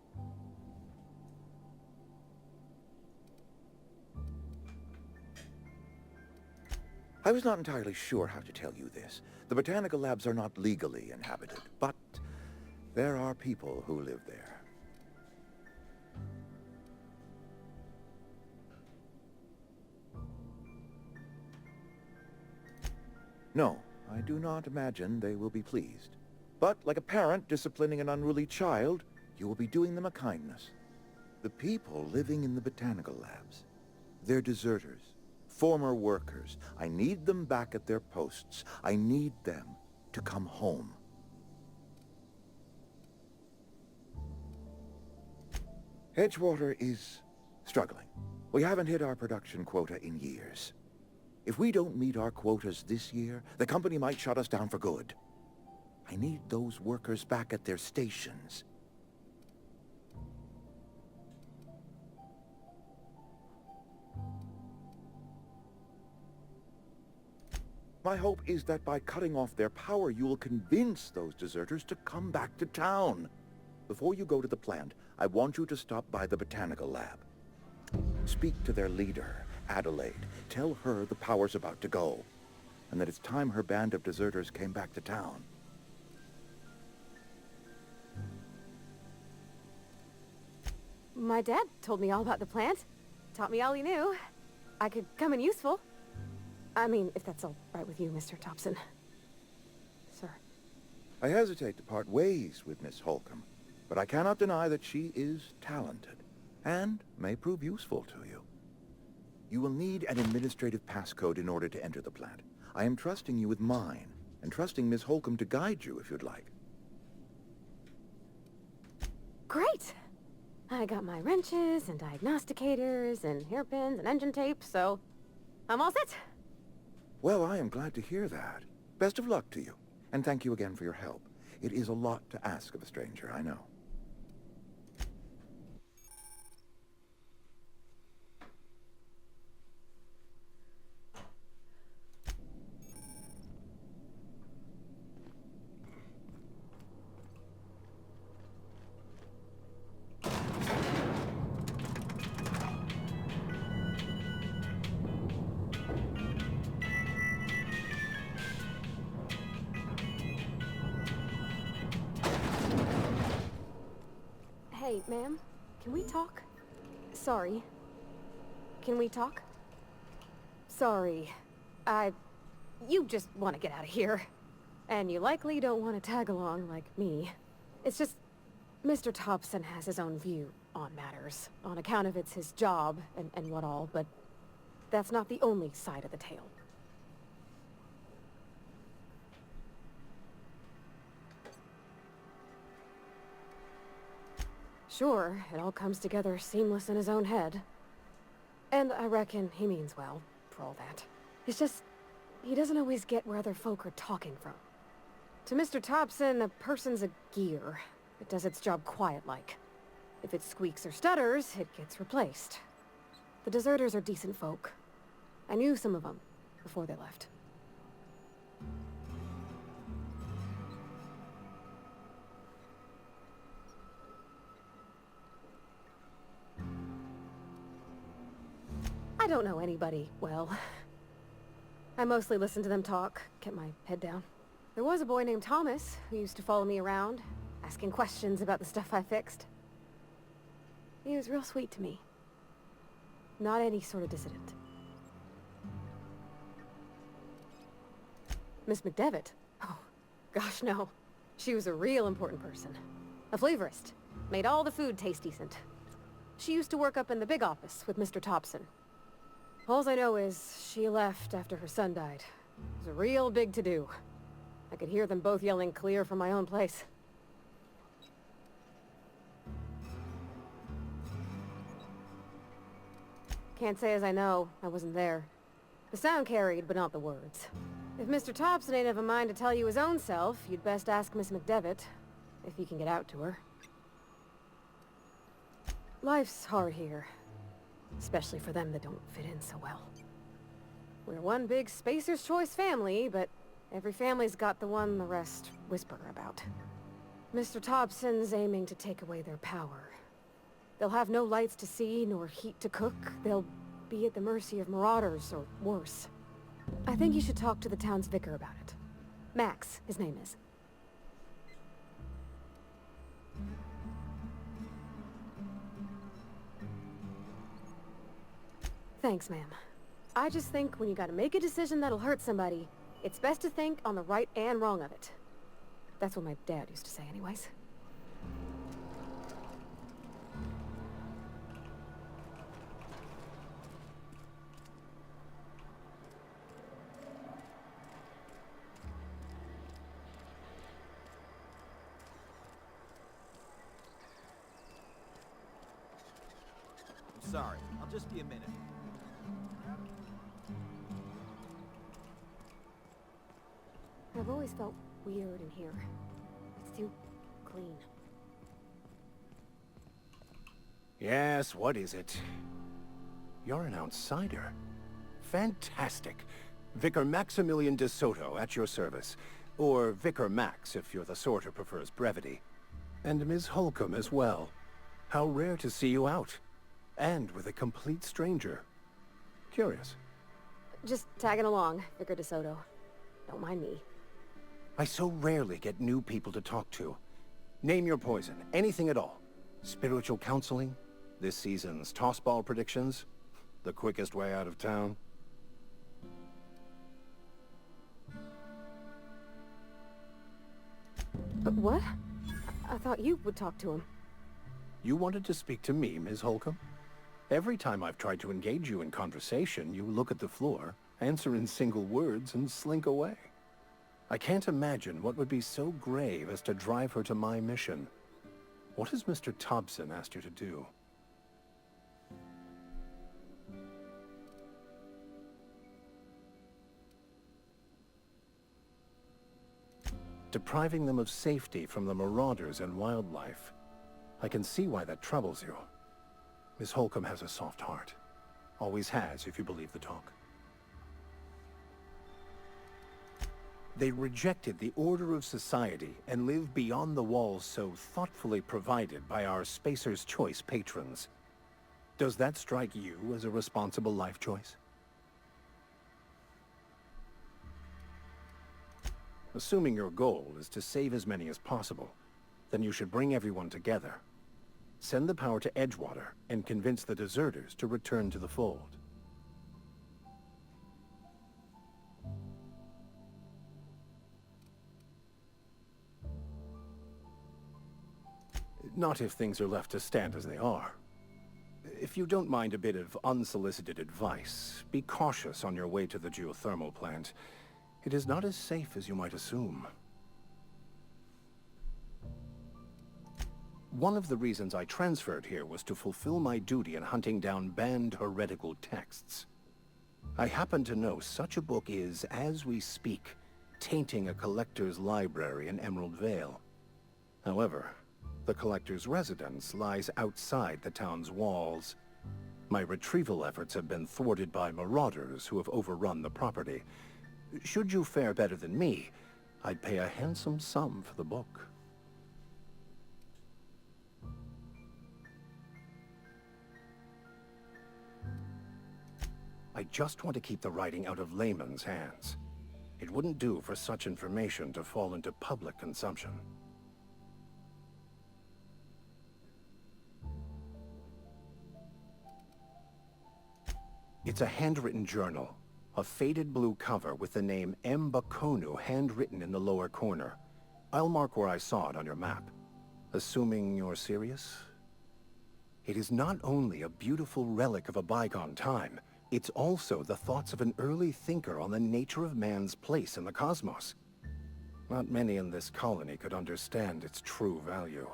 I was not entirely sure how to tell you this. The botanical labs are not legally inhabited, but there are people who live there. No, I do not imagine they will be pleased. But like a parent disciplining an unruly child, you will be doing them a kindness. The people living in the botanical labs, they're deserters, former workers. I need them back at their posts. I need them to come home. Edgewater is struggling. We haven't hit our production quota in years. If we don't meet our quotas this year, the company might shut us down for good. I need those workers back at their stations. My hope is that by cutting off their power, you will convince those deserters to come back to town. Before you go to the plant, I want you to stop by the botanical lab. Speak to their leader, Adelaide. Tell her the power's about to go, and that it's time her band of deserters came back to town. My dad told me all about the plant. Taught me all he knew. I could come in useful. I mean, if that's all right with you, Mr. Thompson. Sir. I hesitate to part ways with Miss Holcomb, but I cannot deny that she is talented, and may prove useful to you. You will need an administrative passcode in order to enter the plant. I am trusting you with mine, and trusting Miss Holcomb to guide you if you'd like. Great! I got my wrenches and diagnosticators and hairpins and engine tape, so I'm all set. Well, I am glad to hear that. Best of luck to you, and thank you again for your help. It is a lot to ask of a stranger, I know. Hey, ma'am, can we talk? Sorry. Can we talk? Sorry. You just want to get out of here. And you likely don't want to tag along like me. It's just, Mr. Thompson has his own view on matters, on account of it's his job and what all, but that's not the only side of the tale. Sure, it all comes together seamless in his own head. And I reckon he means well, for all that. It's just, he doesn't always get where other folk are talking from. To Mr. Thompson, a person's a gear. It does its job quiet-like. If it squeaks or stutters, it gets replaced. The deserters are decent folk. I knew some of them before they left. I don't know anybody well. I mostly listen to them talk, kept my head down. There was a boy named Thomas who used to follow me around, asking questions about the stuff I fixed. He was real sweet to me. Not any sort of dissident. Miss McDevitt? Oh, gosh no. She was a real important person. A flavorist. Made all the food taste decent. She used to work up in the big office with Mr. Thompson. All I know is she left after her son died. It was a real big to-do. I could hear them both yelling clear from my own place. Can't say as I know. I wasn't there. The sound carried, but not the words. If Mr. Thompson ain't of a mind to tell you his own self, you'd best ask Miss McDevitt, if he can get out to her. Life's hard here. Especially for them that don't fit in so well. We're one big Spacer's Choice family, but every family's got the one the rest whisper about. Mr. Thompson's aiming to take away their power. They'll have no lights to see, nor heat to cook. They'll be at the mercy of marauders, or worse. I think you should talk to the town's vicar about it. Max, his name is. Thanks, ma'am. I just think when you gotta make a decision that'll hurt somebody, it's best to think on the right and wrong of it. That's what my dad used to say anyways. I'm sorry. I'll just be a minute. I've always felt weird in here. It's too clean. Yes, what is it? You're an outsider. Fantastic. Vicar Maximilian de Soto at your service. Or Vicar Max, if you're the sort who prefers brevity. And Ms. Holcomb as well. How rare to see you out. And with a complete stranger. Curious. Just tagging along, Vicar de Soto. Don't mind me. I so rarely get new people to talk to. Name your poison, anything at all. Spiritual counseling? This season's tossball predictions? The quickest way out of town? But what? I thought you would talk to him. You wanted to speak to me, Ms. Holcomb? Every time I've tried to engage you in conversation, you look at the floor, answer in single words, and slink away. I can't imagine what would be so grave as to drive her to my mission. What has Mr. Thompson asked you to do? Depriving them of safety from the marauders and wildlife. I can see why that troubles you. Miss Holcomb has a soft heart. Always has, if you believe the talk. They rejected the order of society and live beyond the walls so thoughtfully provided by our Spacer's Choice patrons. Does that strike you as a responsible life choice? Assuming your goal is to save as many as possible, then you should bring everyone together. Send the power to Edgewater and convince the deserters to return to the fold. Not if things are left to stand as they are. If you don't mind a bit of unsolicited advice, be cautious on your way to the geothermal plant. It is not as safe as you might assume. One of the reasons I transferred here was to fulfill my duty in hunting down banned heretical texts. I happen to know such a book is, as we speak, tainting a collector's library in Emerald Vale. However, the collector's residence lies outside the town's walls. My retrieval efforts have been thwarted by marauders who have overrun the property. Should you fare better than me, I'd pay a handsome sum for the book. I just want to keep the writing out of layman's hands. It wouldn't do for such information to fall into public consumption. It's a handwritten journal, a faded blue cover with the name M'Bakono handwritten in the lower corner. I'll mark where I saw it on your map. Assuming you're serious? It is not only a beautiful relic of a bygone time, it's also the thoughts of an early thinker on the nature of man's place in the cosmos. Not many in this colony could understand its true value,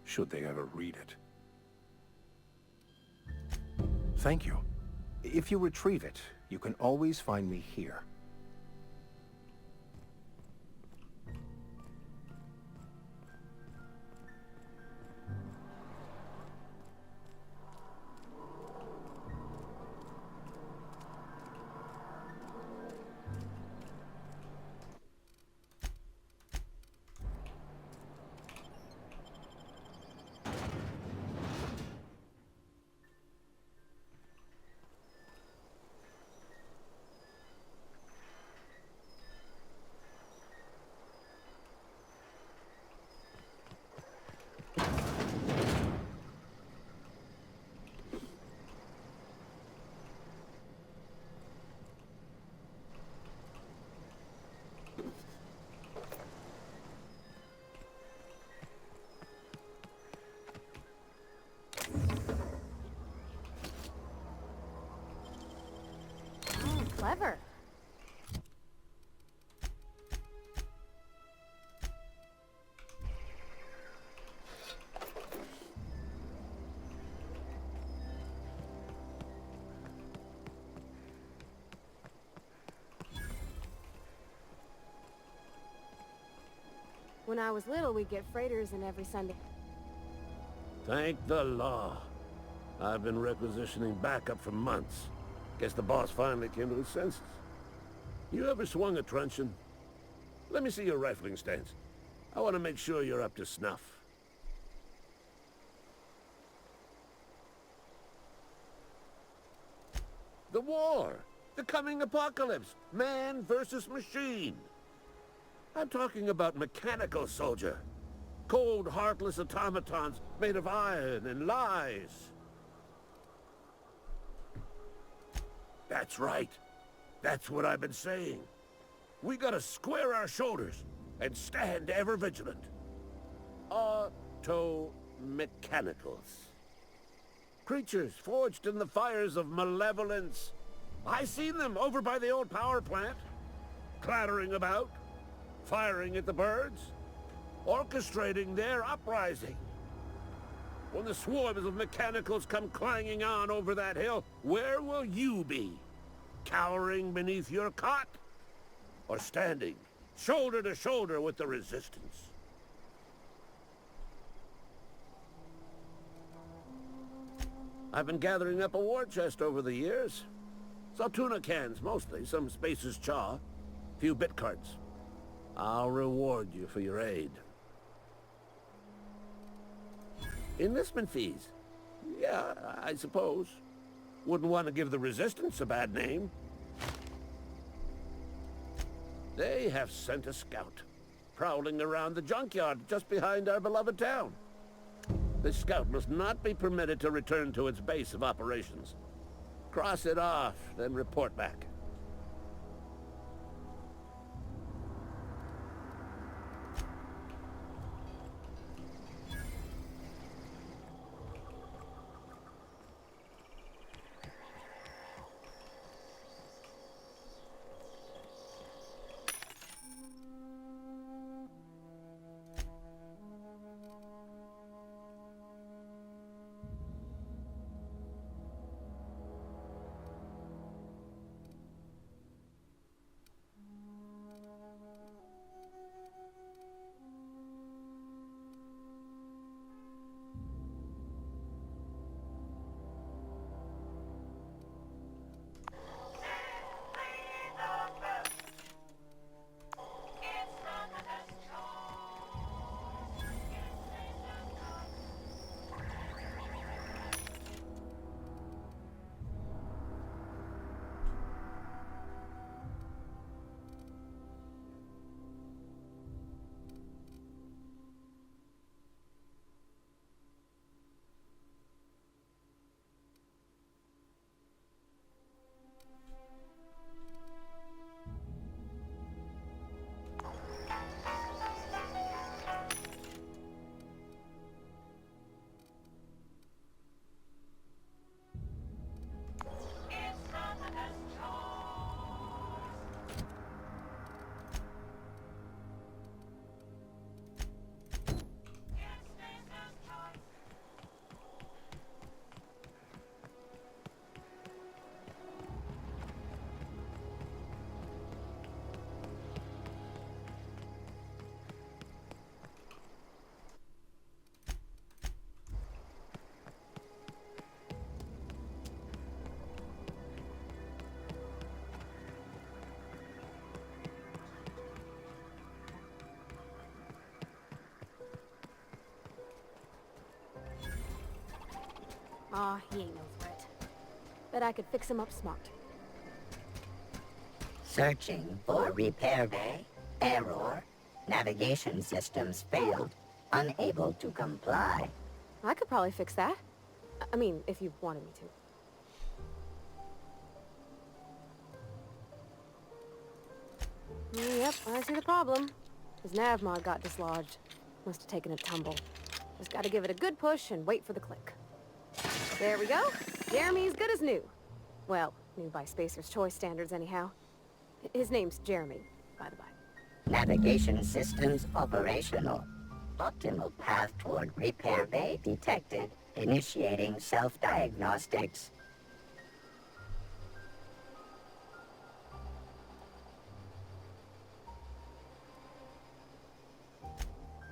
should they ever read it. Thank you. If you retrieve it, you can always find me here. Clever. When I was little, we'd get freighters in every Sunday. Thank the law. I've been requisitioning backup for months. Guess the boss finally came to his senses. You ever swung a truncheon? Let me see your rifling stance. I want to make sure you're up to snuff. The war! The coming apocalypse! Man versus machine! I'm talking about mechanical soldier. Cold, heartless automatons made of iron and lies. That's right. That's what I've been saying. We gotta square our shoulders and stand ever vigilant. Auto-mechanicals. Creatures forged in the fires of malevolence. I seen them over by the old power plant. Clattering about, firing at the birds, orchestrating their uprising. When the swarms of mechanicals come clanging on over that hill, where will you be? Cowering beneath your cot? Or standing, shoulder to shoulder with the Resistance? I've been gathering up a war chest over the years. Saltuna cans, mostly. Some Spacer's chaw. Few bit carts. I'll reward you for your aid. Enlistment fees? Yeah, I suppose. Wouldn't want to give the Resistance a bad name. They have sent a scout, prowling around the junkyard just behind our beloved town. This scout must not be permitted to return to its base of operations. Cross it off, then report back. Aw, he ain't no threat. Bet I could fix him up smart. Searching for repair bay. Error. Navigation systems failed. Unable to comply. I could probably fix that. I mean, if you wanted me to. Yep, I see the problem. His nav mod got dislodged. Must have taken a tumble. Just gotta give it a good push and wait for the click. There we go. Jeremy's good as new. Well, new by Spacer's Choice standards anyhow. His name's Jeremy, by the by. Navigation systems operational. Optimal path toward repair bay detected. Initiating self-diagnostics.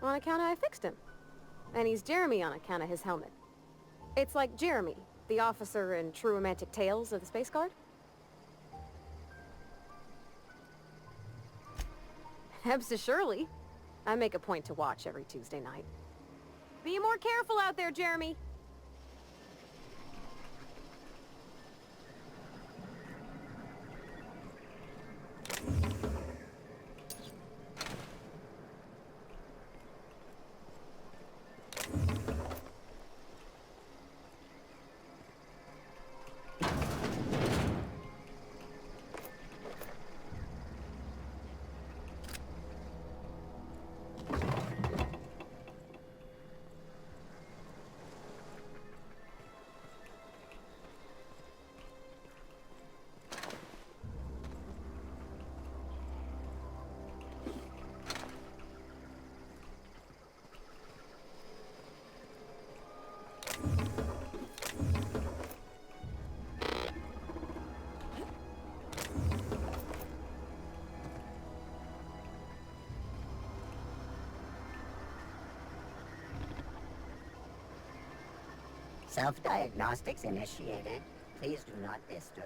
On account of I fixed him. And he's Jeremy on account of his helmet. It's like Jeremy, the officer in True Romantic Tales of the Space Guard. Hebs to Shirley. I make a point to watch every Tuesday night. Be more careful out there, Jeremy. Self-diagnostics initiated. Please do not disturb.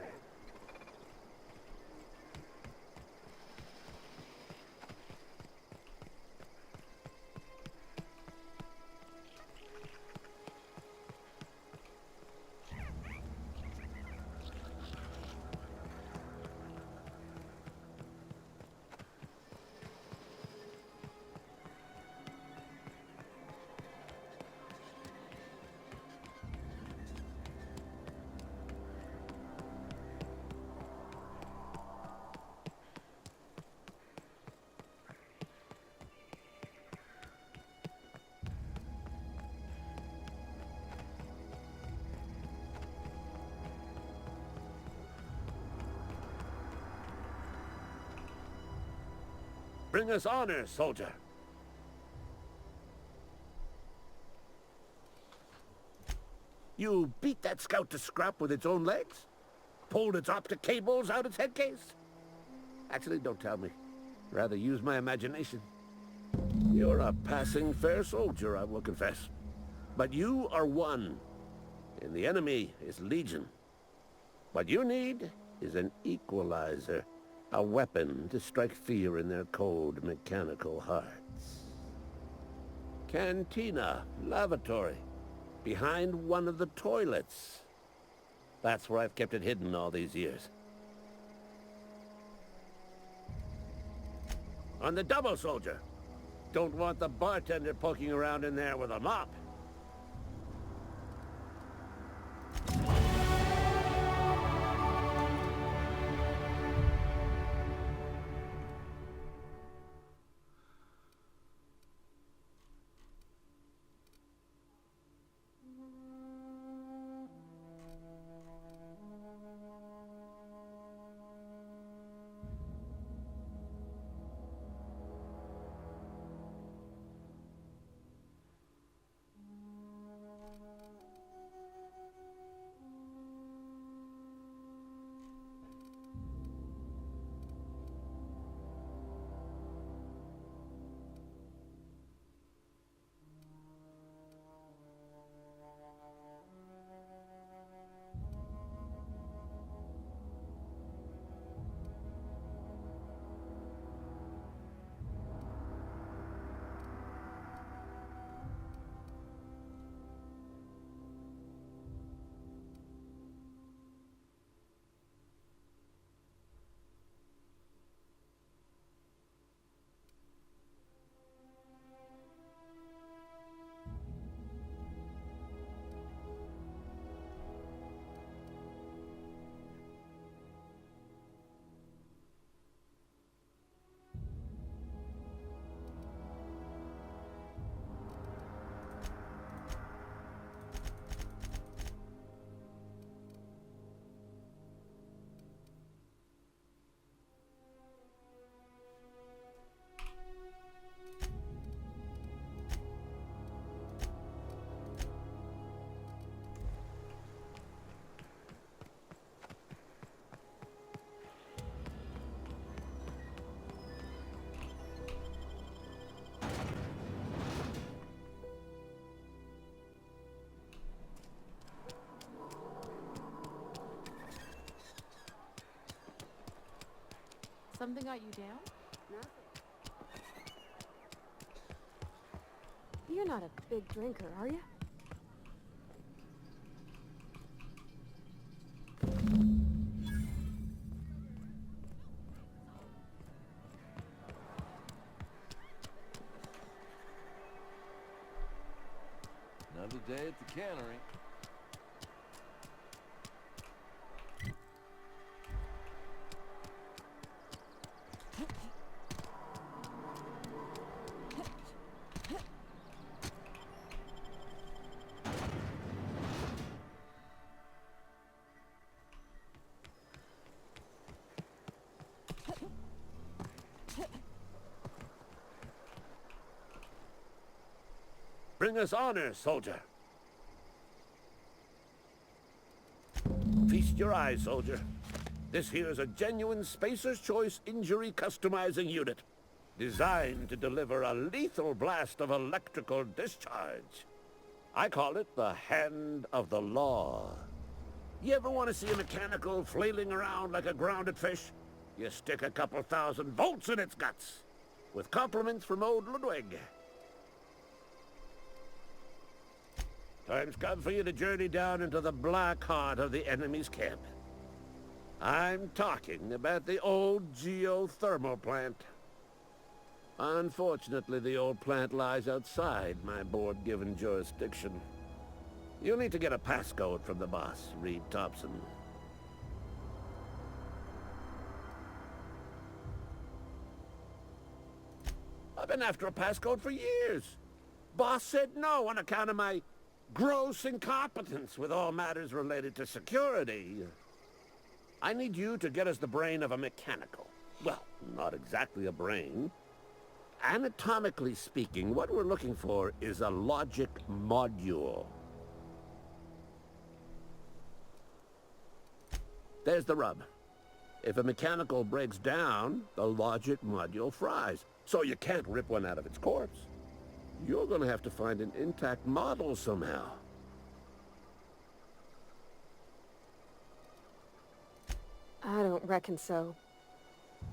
Bring us honor, soldier. You beat that scout to scrap with its own legs? Pulled its optic cables out its head case? Actually, don't tell me. Rather use my imagination. You're a passing fair soldier, I will confess. But you are one, and the enemy is legion. What you need is an equalizer. A weapon to strike fear in their cold, mechanical hearts. Cantina, lavatory, behind one of the toilets. That's where I've kept it hidden all these years. On the double, soldier. Don't want the bartender poking around in there with a mop. Something got you down? You're not a big drinker, are you? Another day at the cannery. Bring us honor, soldier. Feast your eyes, soldier. This here's a genuine Spacer's Choice injury customizing unit, designed to deliver a lethal blast of electrical discharge. I call it the hand of the law. You ever want to see a mechanical flailing around like a grounded fish? You stick a couple thousand volts in its guts. With compliments from old Ludwig. Time's come for you to journey down into the black heart of the enemy's camp. I'm talking about the old geothermal plant. Unfortunately, the old plant lies outside my board-given jurisdiction. You'll need to get a passcode from the boss, Reed Thompson. I've been after a passcode for years. Boss said no on account of my gross incompetence with all matters related to security. I need you to get us the brain of a mechanical. Well, not exactly a brain. Anatomically speaking, what we're looking for is a logic module. There's the rub. If a mechanical breaks down, the logic module fries. So you can't rip one out of its corpse. You're gonna have to find an intact model somehow. I don't reckon so.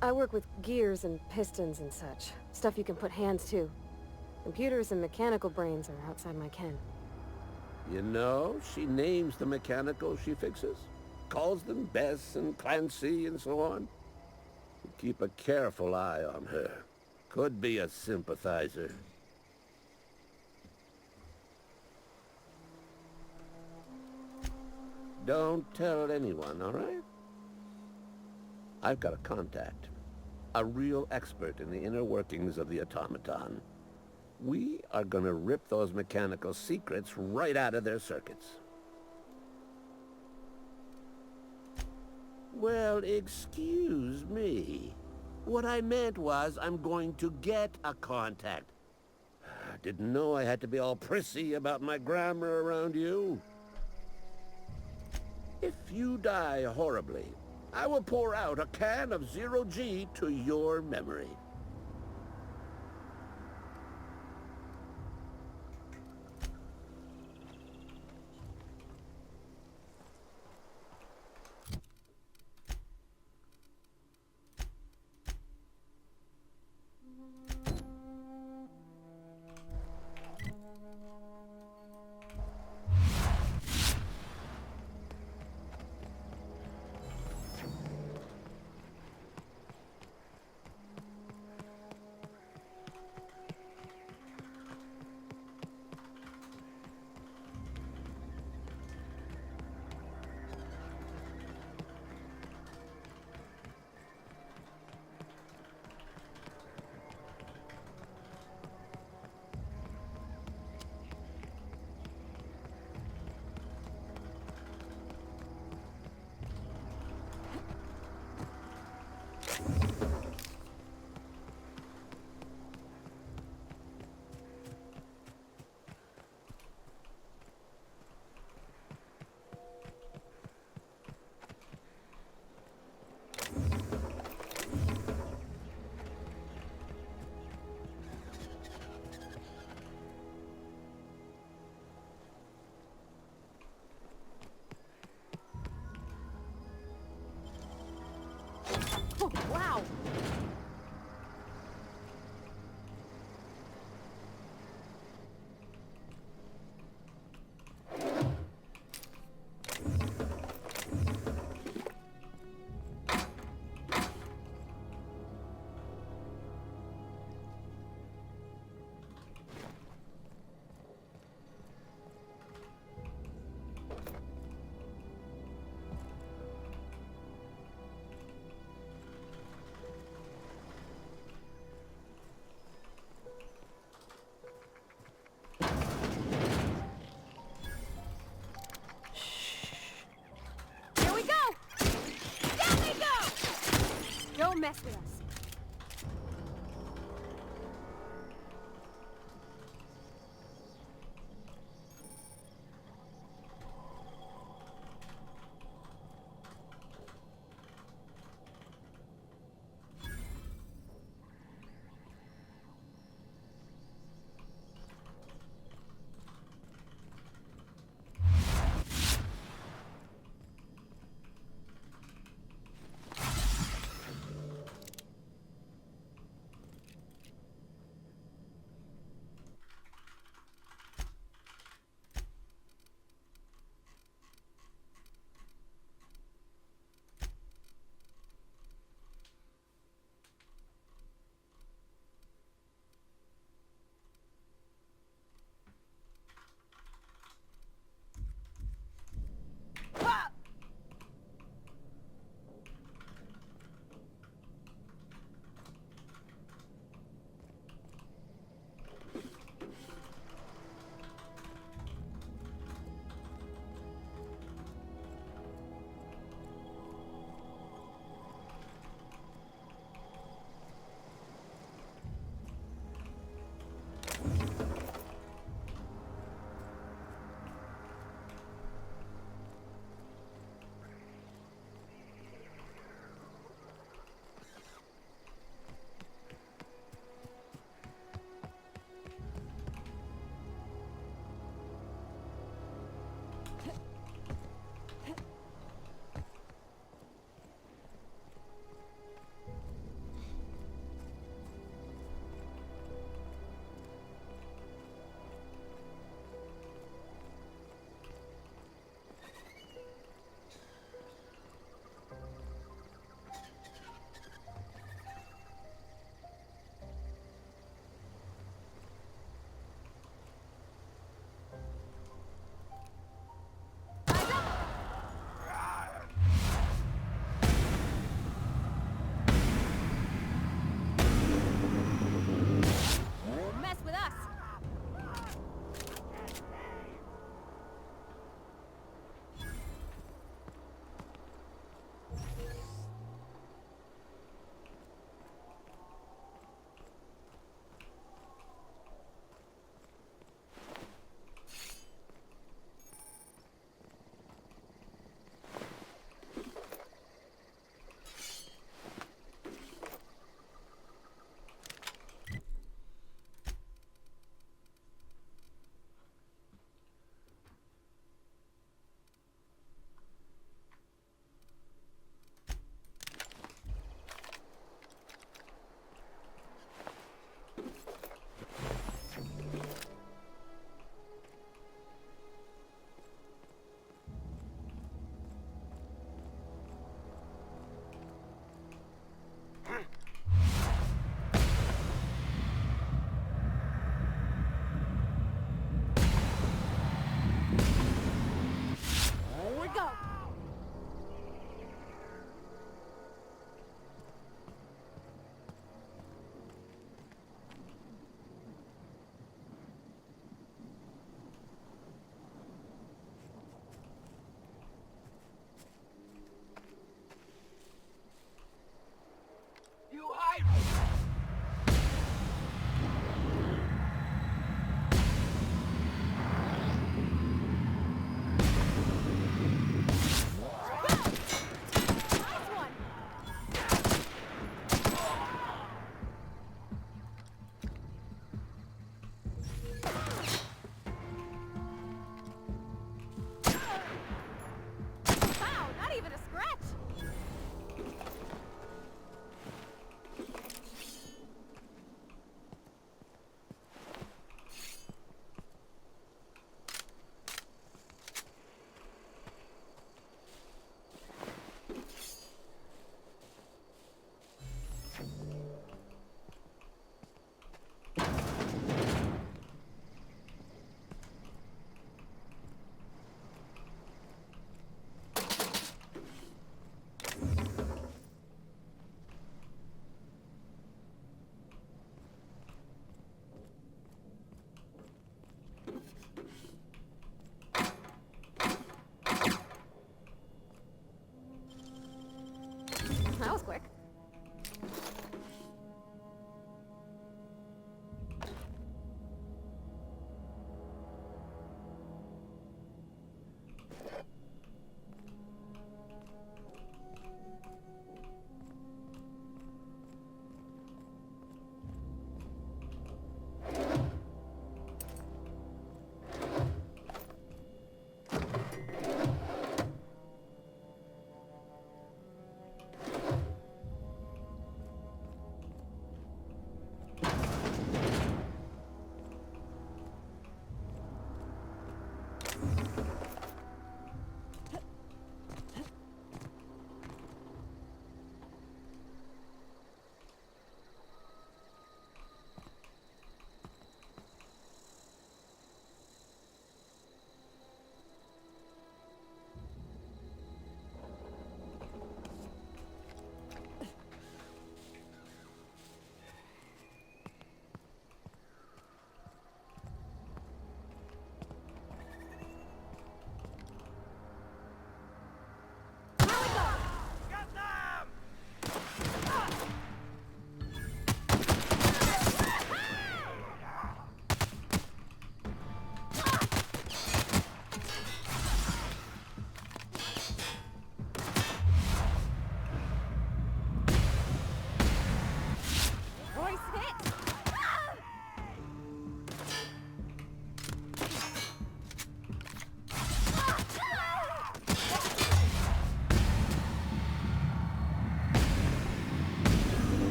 I work with gears and pistons and such. Stuff you can put hands to. Computers and mechanical brains are outside my ken. You know, she names the mechanical she fixes. Calls them Bess and Clancy and so on. Keep a careful eye on her. Could be a sympathizer. Don't tell anyone, all right? I've got a contact. A real expert in the inner workings of the automaton. We are gonna rip those mechanical secrets right out of their circuits. Well, excuse me. What I meant was I'm going to get a contact. Didn't know I had to be all prissy about my grammar around you. If you die horribly, I will pour out a can of Zero-G to your memory. Oh, wow! Don't mess with us.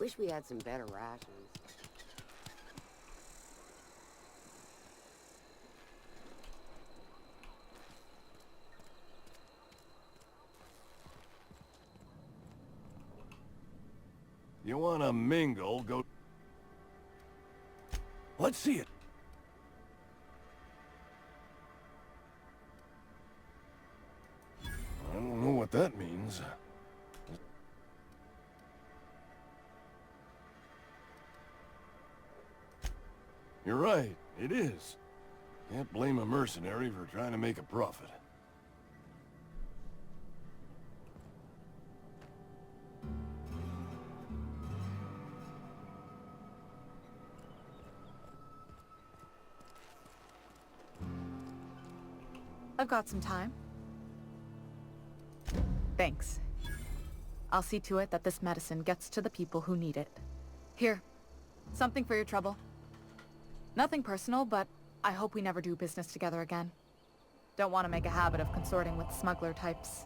Wish we had some better rations. You wanna mingle, go... Let's see it. I don't know what that means. You're right, it is. Can't blame a mercenary for trying to make a profit. I've got some time. Thanks. I'll see to it that this medicine gets to the people who need it. Here, something for your trouble. Nothing personal, but I hope we never do business together again. Don't want to make a habit of consorting with smuggler types.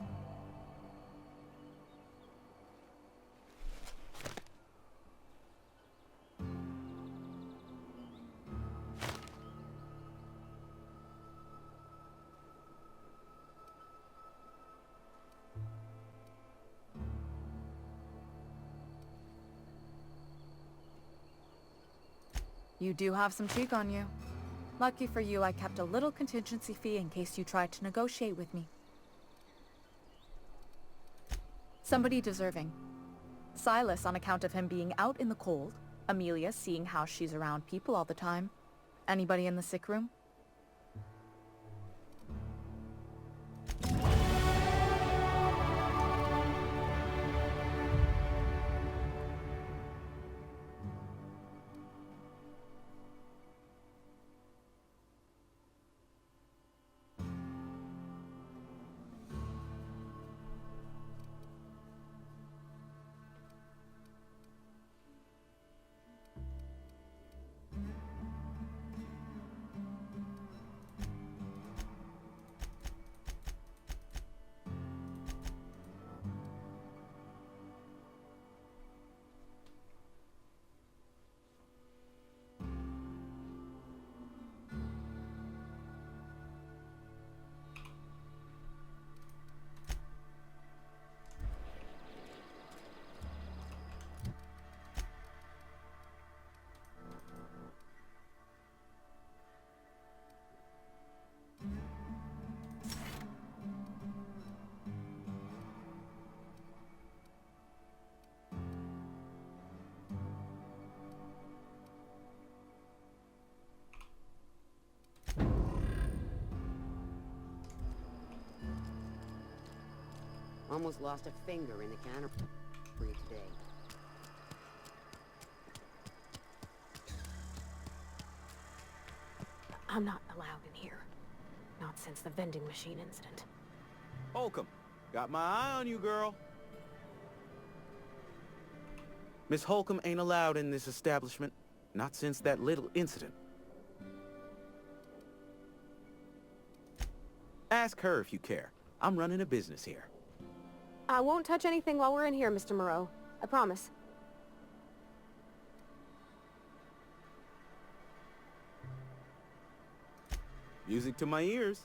You do have some cheek on you. Lucky for you, I kept a little contingency fee in case you tried to negotiate with me. Somebody deserving. Silas on account of him being out in the cold. Amelia seeing how she's around people all the time. Anybody in the sick room? Almost lost a finger in the counter today. I'm not allowed in here. Not since the vending machine incident. Holcomb, got my eye on you, girl. Miss Holcomb ain't allowed in this establishment. Not since that little incident. Ask her if you care. I'm running a business here. I won't touch anything while we're in here, Mr. Moreau. I promise. Music to my ears.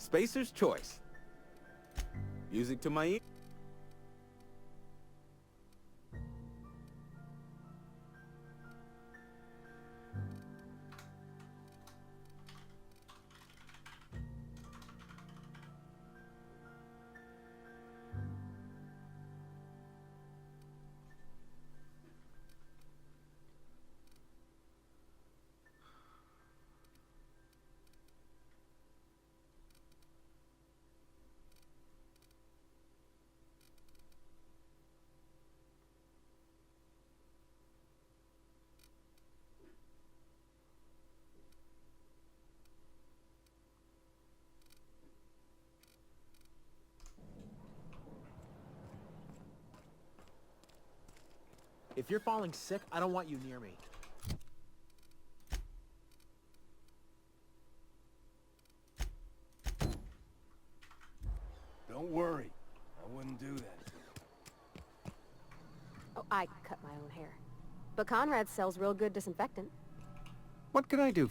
Spacer's Choice. Music to my ear. If you're falling sick, I don't want you near me. Don't worry. I wouldn't do that. Oh, I cut my own hair. But Conrad sells real good disinfectant. What can I do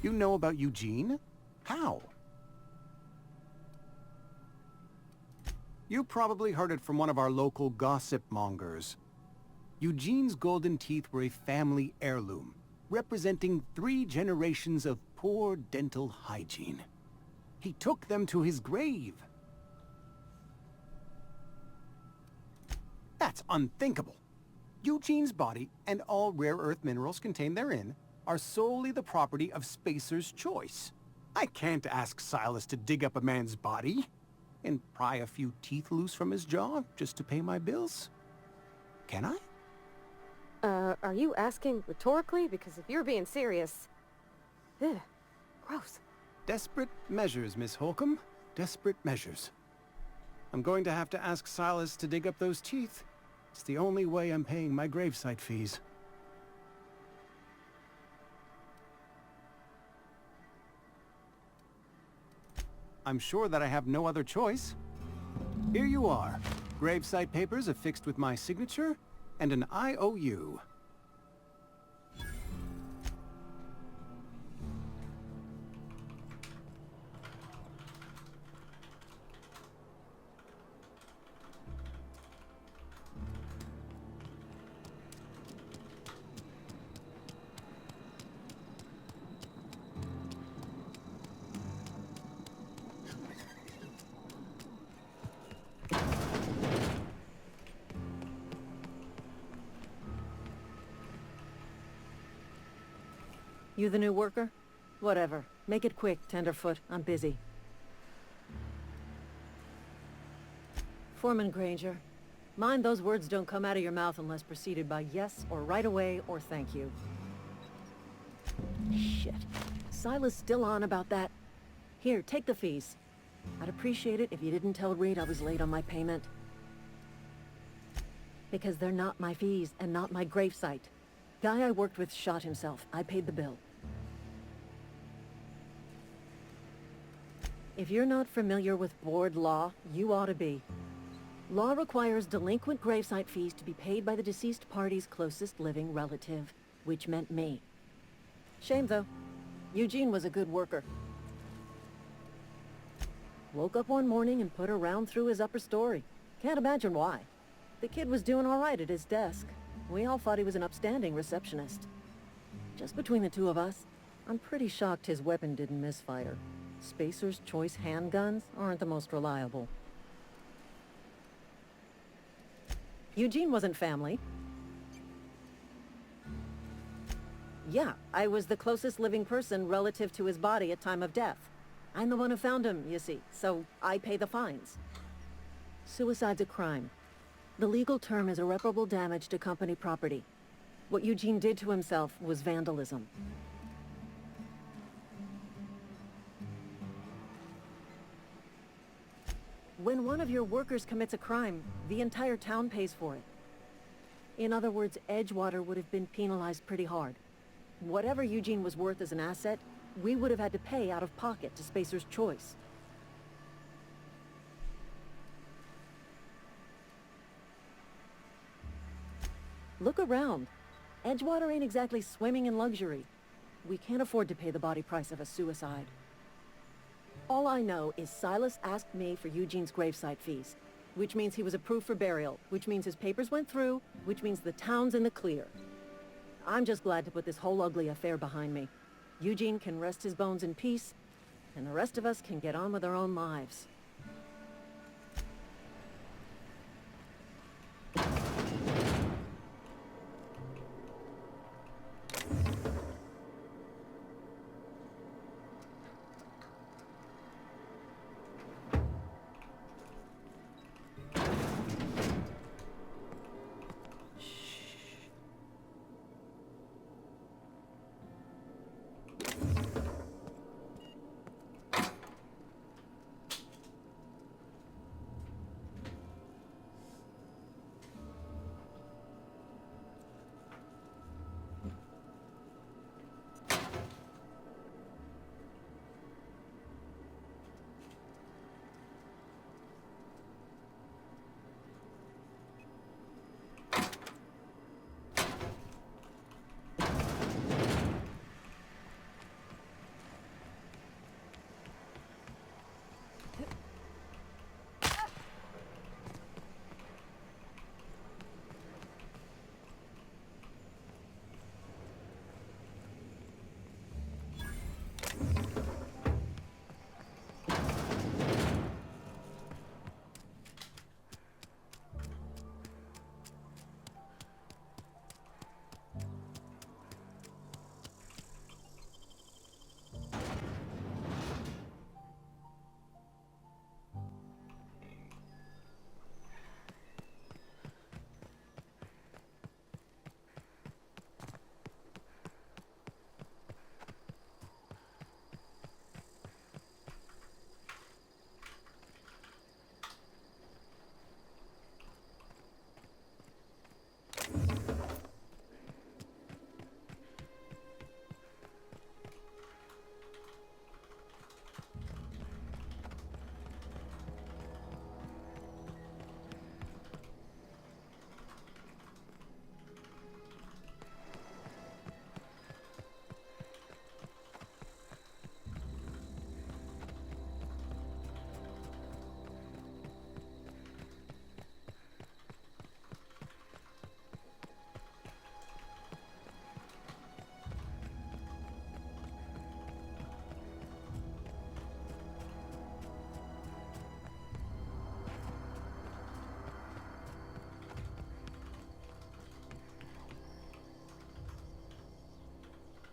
You know about Eugene? How? You probably heard it from one of our local gossip mongers. Eugene's golden teeth were a family heirloom, representing 3 generations of poor dental hygiene. He took them to his grave. That's unthinkable. Eugene's body and all rare earth minerals contained therein are solely the property of Spacer's Choice. I can't ask Silas to dig up a man's body and pry a few teeth loose from his jaw just to pay my bills. Can I? Are you asking rhetorically? Because if you're being serious... Ugh, gross. Desperate measures, Miss Holcomb. Desperate measures. I'm going to have to ask Silas to dig up those teeth. It's the only way I'm paying my gravesite fees. I'm sure that I have no other choice. Here you are. Gravesite papers affixed with my signature and an IOU. You the new worker? Whatever. Make it quick, Tenderfoot. I'm busy. Foreman Granger, mind those words don't come out of your mouth unless preceded by yes or right away or thank you. Shit. Silas still on about that. Here, take the fees. I'd appreciate it if you didn't tell Reed I was late on my payment. Because they're not my fees and not my gravesite. Guy I worked with shot himself. I paid the bill. If you're not familiar with board law, you ought to be. Law requires delinquent gravesite fees to be paid by the deceased party's closest living relative, which meant me. Shame, though. Eugene was a good worker. Woke up one morning and put a round through his upper story. Can't imagine why. The kid was doing all right at his desk. We all thought he was an upstanding receptionist. Just between the two of us, I'm pretty shocked his weapon didn't misfire. Spacer's Choice handguns aren't the most reliable. Eugene wasn't family. Yeah, I was the closest living person relative to his body at time of death. I'm the one who found him, you see, so I pay the fines. Suicide's a crime. The legal term is irreparable damage to company property. What Eugene did to himself was vandalism. When one of your workers commits a crime, the entire town pays for it. In other words, Edgewater would have been penalized pretty hard. Whatever Eugene was worth as an asset, we would have had to pay out of pocket to Spacer's Choice. Look around. Edgewater ain't exactly swimming in luxury. We can't afford to pay the body price of a suicide. All I know is Silas asked me for Eugene's gravesite fees, which means he was approved for burial, which means his papers went through, which means the town's in the clear. I'm just glad to put this whole ugly affair behind me. Eugene can rest his bones in peace, and the rest of us can get on with our own lives.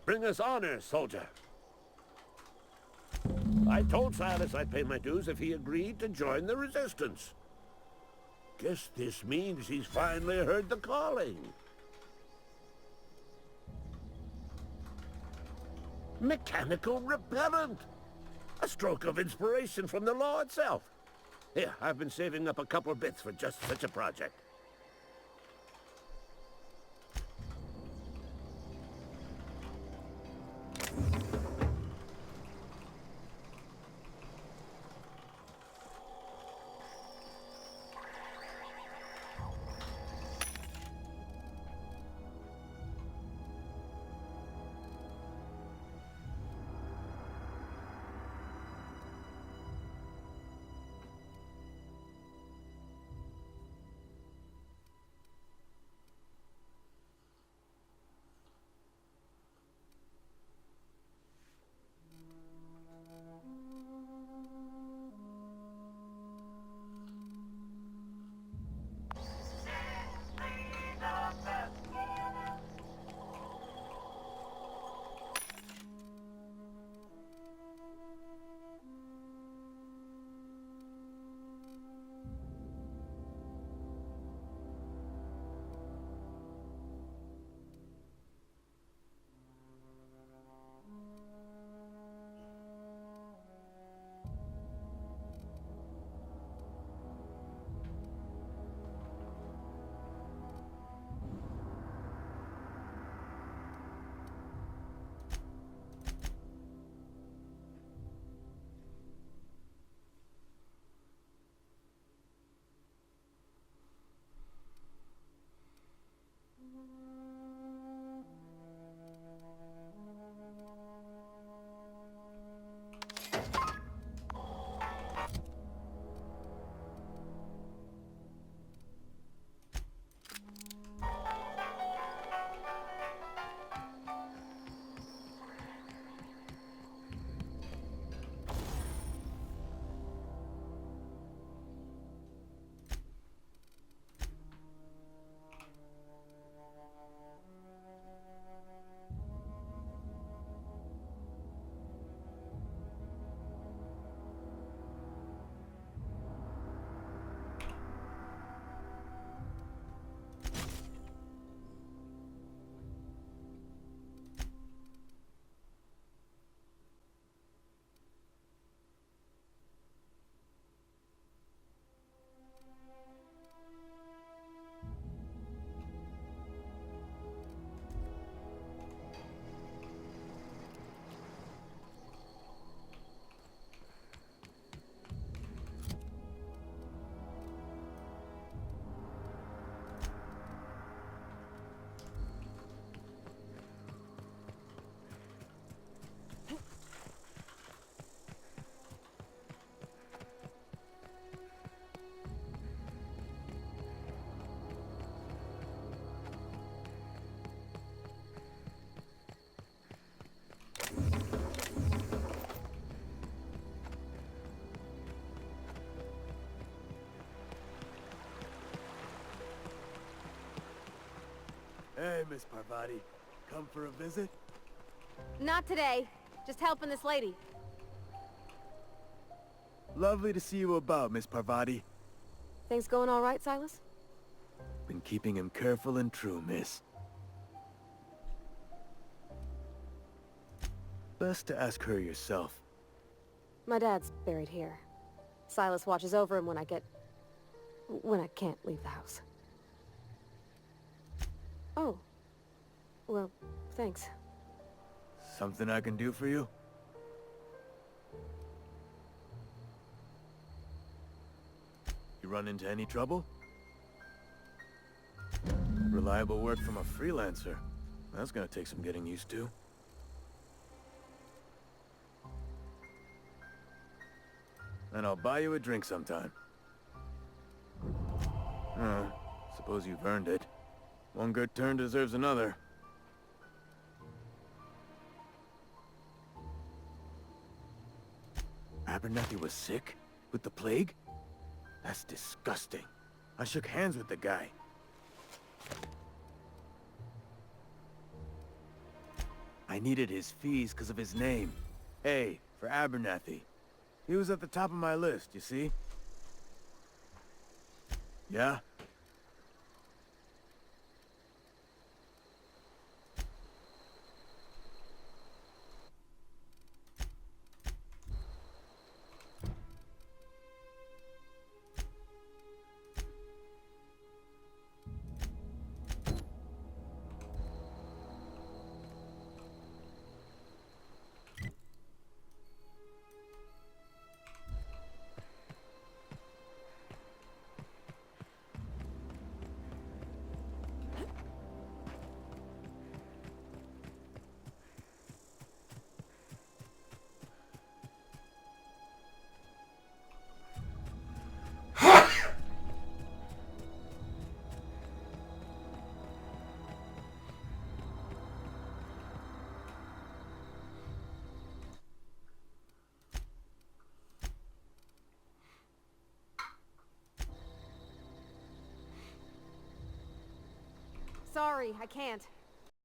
Bring us honor, soldier. I told Silas I'd pay my dues if he agreed to join the resistance. Guess this means he's finally heard the calling. Mechanical repellent! A stroke of inspiration from the law itself. Here, I've been saving up a couple bits for just such a project. Miss Parvati. Come for a visit? Not today. Just helping this lady. Lovely to see you about, Miss Parvati. Things going all right, Silas? Been keeping him careful and true, miss. Best to ask her yourself. My dad's buried here. Silas watches over him when I can't leave the house. Oh. Well, thanks. Something I can do for you? You run into any trouble? Reliable work from a freelancer. That's gonna take some getting used to. And I'll buy you a drink sometime. Oh, suppose you've earned it. One good turn deserves another. Abernathy was sick? With the plague? That's disgusting. I shook hands with the guy. I needed his fees because of his name. A, for Abernathy. He was at the top of my list, you see? Yeah? Sorry, I can't.